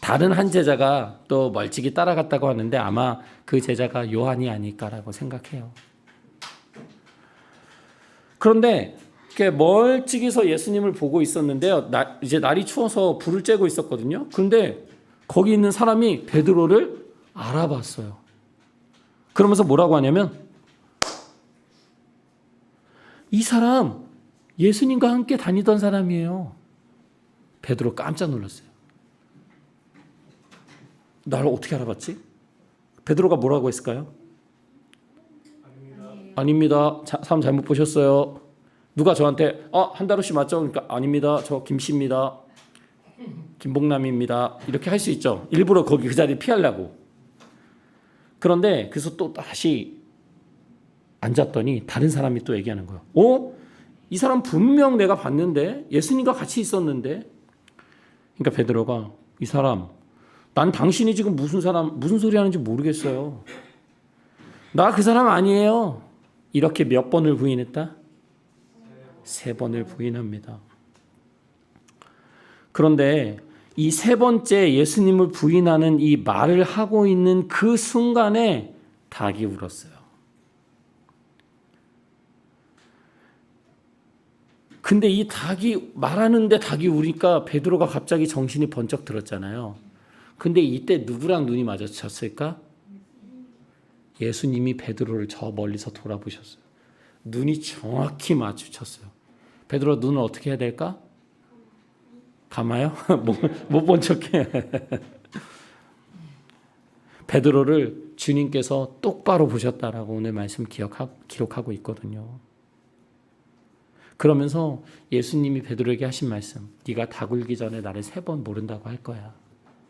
다른 한 제자가 또 멀찍이 따라갔다고 하는데 아마 그 제자가 요한이 아닐까라고 생각해요. 그런데 이렇게 멀찍이서 예수님을 보고 있었는데요. 이제 날이 추워서 불을 쬐고 있었거든요. 그런데 거기 있는 사람이 베드로를 알아봤어요. 그러면서 뭐라고 하냐면 이 사람 예수님과 함께 다니던 사람이에요. 베드로 깜짝 놀랐어요. 나를 어떻게 알아봤지? 베드로가 뭐라고 했을까요? 아닙니다. 사람 잘못 보셨어요. 누가 저한테 한다루 씨 맞죠? 그러니까 아닙니다. 저 김씨입니다. 김복남입니다. 이렇게 할 수 있죠. 일부러 거기 그 자리 피하려고. 그런데 그래서 또 다시 앉았더니 다른 사람이 또 얘기하는 거예요. 이 사람 분명 내가 봤는데 예수님과 같이 있었는데. 그러니까 베드로가 이 사람 난 당신이 지금 무슨 소리 하는지 모르겠어요. 나 그 사람 아니에요. 이렇게 몇 번을 부인했다? 3번을 부인합니다. 그런데 이 3번째 예수님을 부인하는 이 말을 하고 있는 그 순간에 닭이 울었어요. 근데 이 닭이 말하는데 닭이 우니까 베드로가 갑자기 정신이 번쩍 들었잖아요. 근데 이때 누구랑 눈이 마주쳤을까? 예수님이 베드로를 저 멀리서 돌아보셨어요. 눈이 정확히 마주쳤어요. 베드로 눈을 어떻게 해야 될까? 감아요? 못 본 척해. 베드로를 주님께서 똑바로 보셨다라고 오늘 말씀 기록하고 있거든요. 그러면서 예수님이 베드로에게 하신 말씀, 네가 닭 울기 전에 나를 3번 모른다고 할 거야.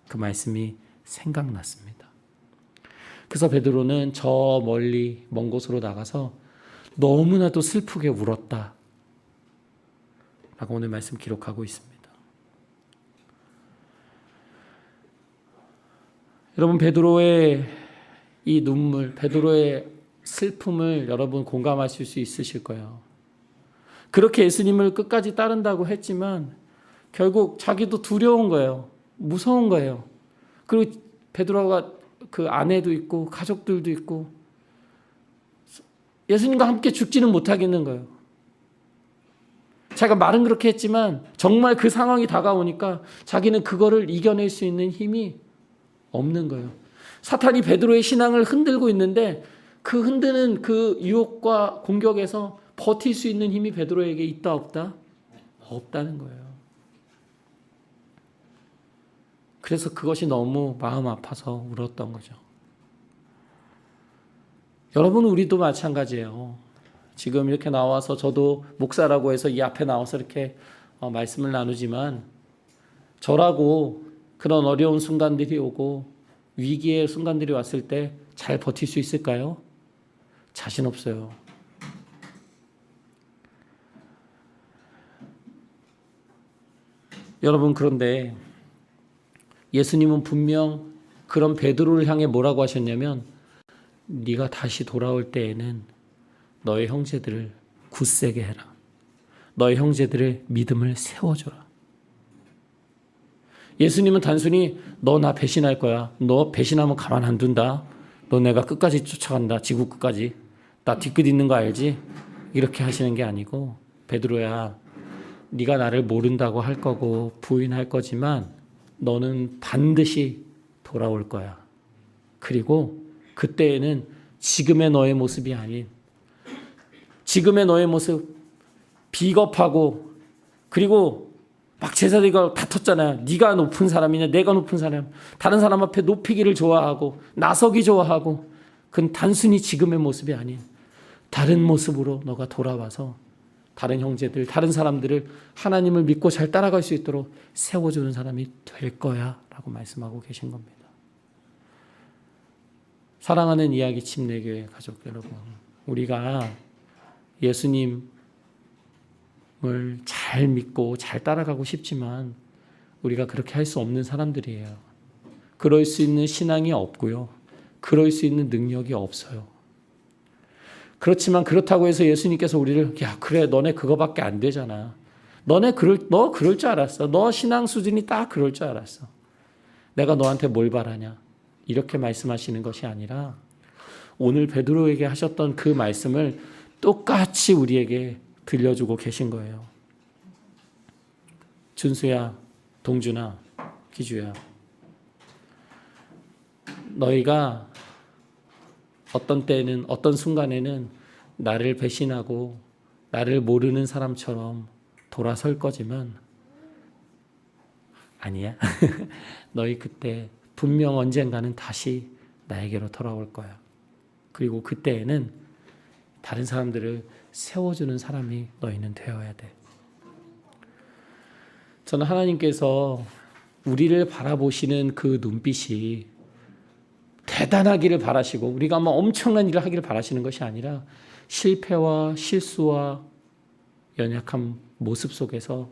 그 말씀이 생각났습니다. 그래서 베드로는 저 멀리 먼 곳으로 나가서 너무나도 슬프게 울었다 라고 오늘 말씀 기록하고 있습니다. 여러분, 베드로의 이 눈물, 베드로의 슬픔을 여러분 공감하실 수 있으실 거예요. 그렇게 예수님을 끝까지 따른다고 했지만 결국 자기도 두려운 거예요. 무서운 거예요. 그리고 베드로가 그 아내도 있고 가족들도 있고 예수님과 함께 죽지는 못하겠는 거예요. 자기가 말은 그렇게 했지만 정말 그 상황이 다가오니까 자기는 그거를 이겨낼 수 있는 힘이 없는 거예요. 사탄이 베드로의 신앙을 흔들고 있는데 그 흔드는 그 유혹과 공격에서 버틸 수 있는 힘이 베드로에게 있다 없다? 없다는 거예요. 그래서 그것이 너무 마음 아파서 울었던 거죠. 여러분, 우리도 마찬가지예요. 지금 이렇게 나와서 저도 목사라고 해서 이 앞에 나와서 이렇게 말씀을 나누지만 저라고 그런 어려운 순간들이 오고 위기의 순간들이 왔을 때 잘 버틸 수 있을까요? 자신 없어요. 여러분, 그런데 예수님은 분명 그런 베드로를 향해 뭐라고 하셨냐면 네가 다시 돌아올 때에는 너의 형제들을 굳세게 해라. 너의 형제들의 믿음을 세워줘라. 예수님은 단순히 너 나 배신할 거야. 너 배신하면 가만 안 둔다. 너 내가 끝까지 쫓아간다. 지구 끝까지. 나 뒤끝 있는 거 알지? 이렇게 하시는 게 아니고 베드로야 네가 나를 모른다고 할 거고 부인할 거지만 너는 반드시 돌아올 거야. 그리고 그때에는 지금의 너의 모습이 아닌 지금의 너의 모습 비겁하고 그리고 막 제자들이 다퉜잖아요. 네가 높은 사람이냐 내가 높은 사람. 다른 사람 앞에 높이기를 좋아하고 나서기 좋아하고 그건 단순히 지금의 모습이 아닌 다른 모습으로 너가 돌아와서 다른 형제들, 다른 사람들을 하나님을 믿고 잘 따라갈 수 있도록 세워주는 사람이 될 거야 라고 말씀하고 계신 겁니다. 사랑하는 이야기 침례교회 가족 여러분, 우리가 예수님을 잘 믿고 잘 따라가고 싶지만 우리가 그렇게 할 수 없는 사람들이에요. 그럴 수 있는 신앙이 없고요. 그럴 수 있는 능력이 없어요. 그렇지만 그렇다고 해서 예수님께서 우리를 야 그래 너네 그거밖에 안 되잖아. 너 그럴 줄 알았어. 너 신앙 수준이 딱 그럴 줄 알았어. 내가 너한테 뭘 바라냐. 이렇게 말씀하시는 것이 아니라 오늘 베드로에게 하셨던 그 말씀을 똑같이 우리에게 들려주고 계신 거예요. 준수야, 동준아, 기주야. 너희가 어떤 때는 어떤 순간에는 나를 배신하고 나를 모르는 사람처럼 돌아설 거지만 아니야. 너희 그때 분명 언젠가는 다시 나에게로 돌아올 거야. 그리고 그때에는 다른 사람들을 세워주는 사람이 너희는 되어야 돼. 저는 하나님께서 우리를 바라보시는 그 눈빛이 대단하기를 바라시고 우리가 뭐 엄청난 일을 하기를 바라시는 것이 아니라 실패와 실수와 연약한 모습 속에서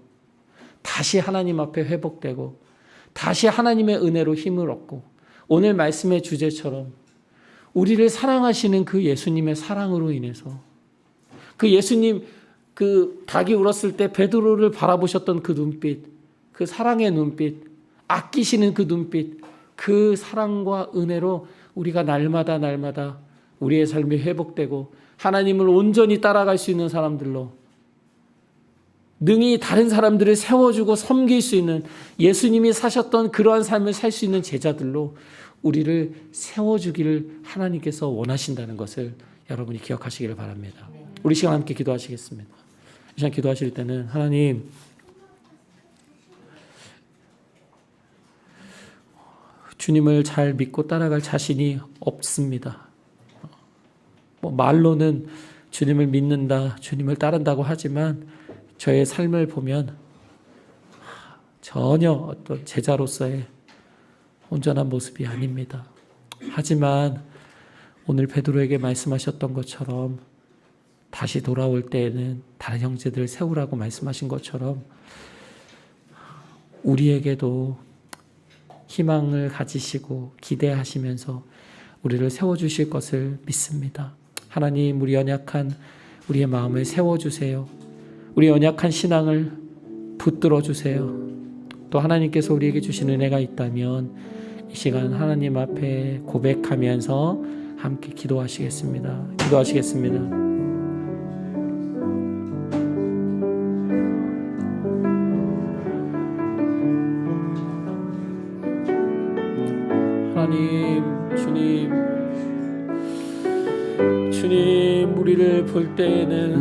다시 하나님 앞에 회복되고 다시 하나님의 은혜로 힘을 얻고 오늘 말씀의 주제처럼 우리를 사랑하시는 그 예수님의 사랑으로 인해서 그 예수님 그 닭이 울었을 때 베드로를 바라보셨던 그 눈빛, 그 사랑의 눈빛, 아끼시는 그 눈빛, 그 사랑과 은혜로 우리가 날마다 우리의 삶이 회복되고 하나님을 온전히 따라갈 수 있는 사람들로 능히 다른 사람들을 세워주고 섬길 수 있는 예수님이 사셨던 그러한 삶을 살 수 있는 제자들로 우리를 세워주기를 하나님께서 원하신다는 것을 여러분이 기억하시기를 바랍니다. 우리 시간 함께 기도하시겠습니다. 이 시간 기도하실 때는 하나님 주님을 잘 믿고 따라갈 자신이 없습니다. 말로는 주님을 믿는다, 주님을 따른다고 하지만 저의 삶을 보면 전혀 어떤 제자로서의 온전한 모습이 아닙니다. 하지만 오늘 베드로에게 말씀하셨던 것처럼 다시 돌아올 때에는 다른 형제들을 세우라고 말씀하신 것처럼 우리에게도 희망을 가지시고 기대하시면서 우리를 세워주실 것을 믿습니다. 하나님, 우리 연약한 우리의 마음을 세워주세요. 우리 연약한 신앙을 붙들어 주세요. 또 하나님께서 우리에게 주신 은혜가 있다면 이 시간 하나님 앞에 고백하면서 함께 기도하시겠습니다. 기도하시겠습니다. 하나님, 주님 우리를 볼 때에는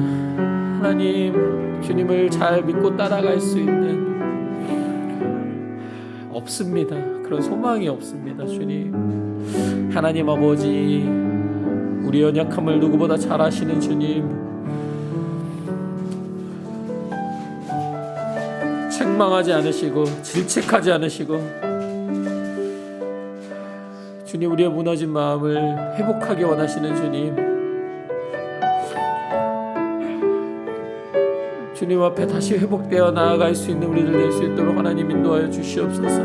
하나님 주님을 잘 믿고 따라갈 수 있는 없습니다. 그런 소망이 없습니다. 주님, 하나님 아버지, 우리 연약함을 누구보다 잘 아시는 주님, 책망하지 않으시고 질책하지 않으시고 주님, 우리의 무너진 마음을 회복하기 원하시는 주님 앞에 다시 회복되어 나아갈 수 있는 우리들 될 수 있도록 하나님 인도하여 주시옵소서.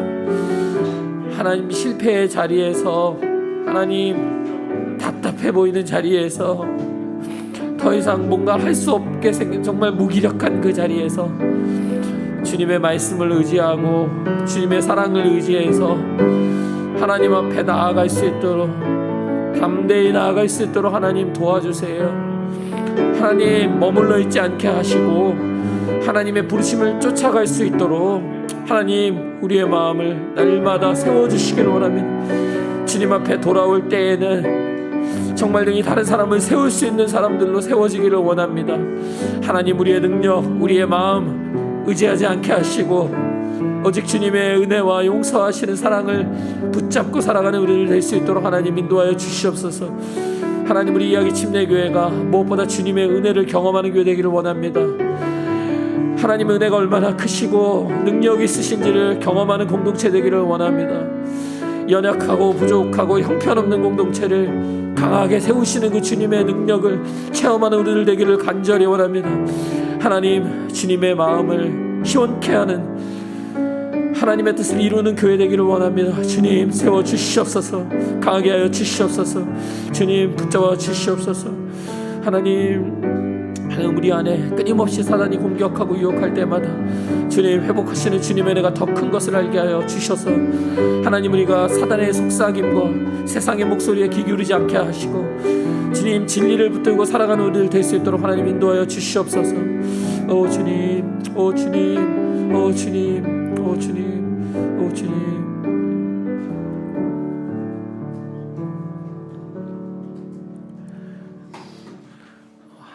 하나님 실패의 자리에서, 하나님 답답해 보이는 자리에서, 더 이상 뭔가 할 수 없게 생긴 정말 무기력한 그 자리에서 주님의 말씀을 의지하고 주님의 사랑을 의지해서 하나님 앞에 나아갈 수 있도록, 담대히 나아갈 수 있도록 하나님 도와주세요. 하나님 머물러 있지 않게 하시고 하나님의 부르심을 쫓아갈 수 있도록 하나님 우리의 마음을 날마다 세워주시기를 원합니다. 주님 앞에 돌아올 때에는 정말 능히 다른 사람을 세울 수 있는 사람들로 세워지기를 원합니다. 하나님 우리의 능력, 우리의 마음 의지하지 않게 하시고 오직 주님의 은혜와 용서하시는 사랑을 붙잡고 살아가는 우리를 될 수 있도록 하나님 인도하여 주시옵소서. 하나님 우리 이야기 침례교회가 무엇보다 주님의 은혜를 경험하는 교회 되기를 원합니다. 하나님의 은혜가 얼마나 크시고 능력이 있으신지를 경험하는 공동체 되기를 원합니다. 연약하고 부족하고 형편없는 공동체를 강하게 세우시는 그 주님의 능력을 체험하는 우리들 되기를 간절히 원합니다. 하나님 주님의 마음을 시원케 하는 하나님의 뜻을 이루는 교회 되기를 원합니다. 주님 세워주시옵소서. 강하게 하여 주시옵소서. 주님 붙잡아 주시옵소서. 하나님 우리 안에 끊임없이 사단이 공격하고 유혹할 때마다 주님 회복하시는 주님의 은혜가 더 큰 것을 알게 하여 주셔서 하나님 우리가 사단의 속삭임과 세상의 목소리에 귀 기울이지 않게 하시고 주님 진리를 붙들고 살아가는 우리들 될 수 있도록 하나님 인도하여 주시옵소서. 오 주님, 오 주님, 오 주님, 오 주님, 오 주님.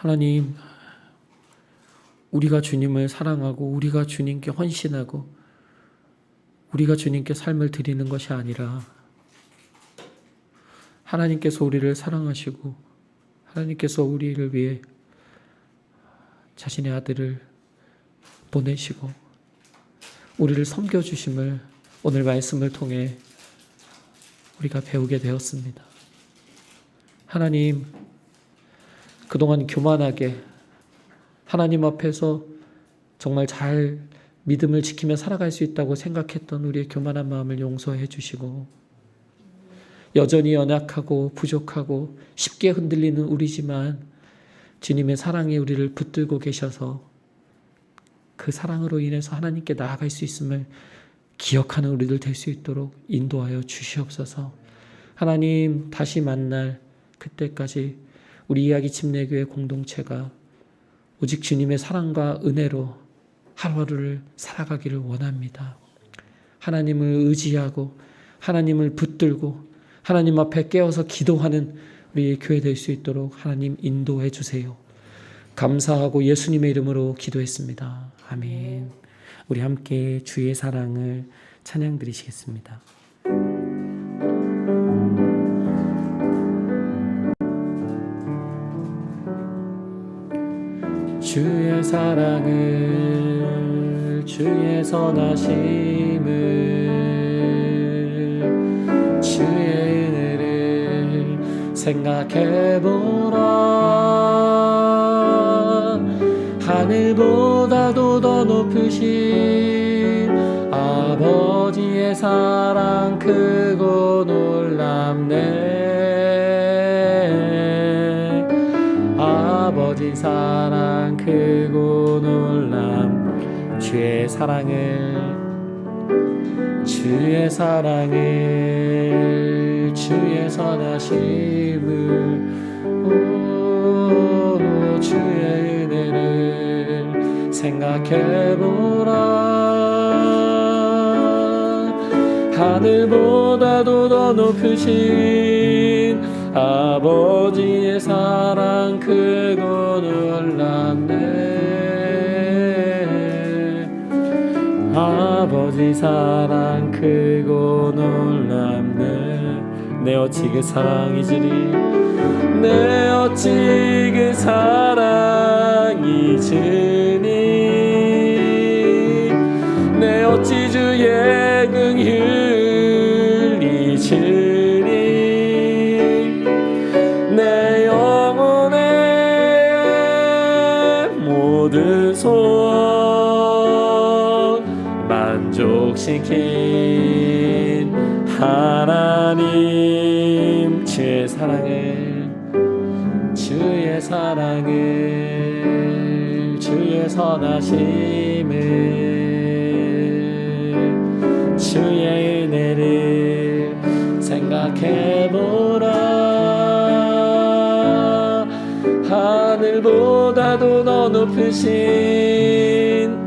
하나님 우리가 주님을 사랑하고 우리가 주님께 헌신하고 우리가 주님께 삶을 드리는 것이 아니라 하나님께서 우리를 사랑하시고 하나님께서 우리를 위해 자신의 아들을 보내시고 우리를 섬겨주심을 오늘 말씀을 통해 우리가 배우게 되었습니다. 하나님 그동안 교만하게 하나님 앞에서 정말 잘 믿음을 지키며 살아갈 수 있다고 생각했던 우리의 교만한 마음을 용서해 주시고 여전히 연약하고 부족하고 쉽게 흔들리는 우리지만 주님의 사랑이 우리를 붙들고 계셔서 그 사랑으로 인해서 하나님께 나아갈 수 있음을 기억하는 우리들 될 수 있도록 인도하여 주시옵소서. 하나님 다시 만날 그때까지 우리 이야기 침례교회 공동체가 오직 주님의 사랑과 은혜로 하루하루를 살아가기를 원합니다. 하나님을 의지하고 하나님을 붙들고 하나님 앞에 깨어서 기도하는 우리의 교회 될 수 있도록 하나님 인도해 주세요. 감사하고 예수님의 이름으로 기도했습니다. 아멘. 우리 함께 주의 사랑을 찬양 드리시겠습니다. 주의 사랑을 주의 선하심을 주의 은혜를 생각해보라. 하늘보다도 더 높으신 아버지의 사랑 크고 놀랍네. 아버지 사랑 크고 놀람 주의 사랑을 주의 선하심을 주의 은혜를 생각해보라. 하늘보다도 더 높으신 아버지의 사랑 크고 놀랍네. 아버지 사랑 크고 놀랍네. 내 어찌 그 사랑이 주리 내 어찌 그 사랑이 주니 내 어찌 주의 긍휼이 주니 내 영혼의 모든 소원 만족시킨 하나님 주의 사랑을 주의 선하심을 주의 은혜를 생각해보라. 하늘보다도 더 높으신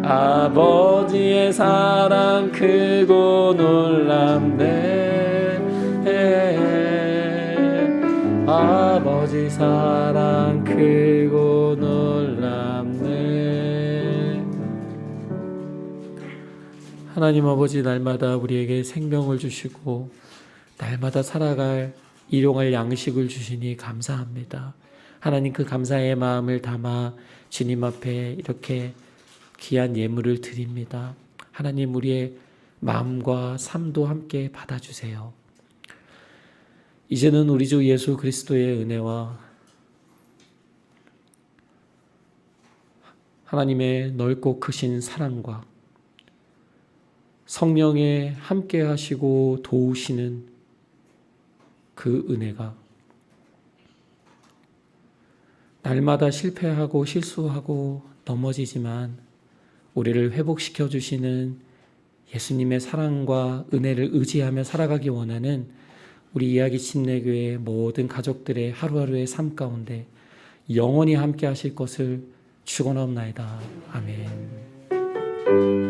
아버지의 사랑 크고 놀랍네. 아버지 사랑 크고 놀랍네. 하나님 아버지, 날마다 우리에게 생명을 주시고 날마다 살아갈 일용할 양식을 주시니 감사합니다. 하나님, 그 감사의 마음을 담아 주님 앞에 이렇게 귀한 예물을 드립니다. 하나님, 우리의 마음과 삶도 함께 받아주세요. 이제는 우리 주 예수 그리스도의 은혜와 하나님의 넓고 크신 사랑과 성령의 함께 하시고 도우시는 그 은혜가 날마다 실패하고 실수하고 넘어지지만 우리를 회복시켜 주시는 예수님의 사랑과 은혜를 의지하며 살아가기 원하는 우리 이야기 침례교회 모든 가족들의 하루하루의 삶 가운데 영원히 함께 하실 것을 축원하옵나이다. 아멘.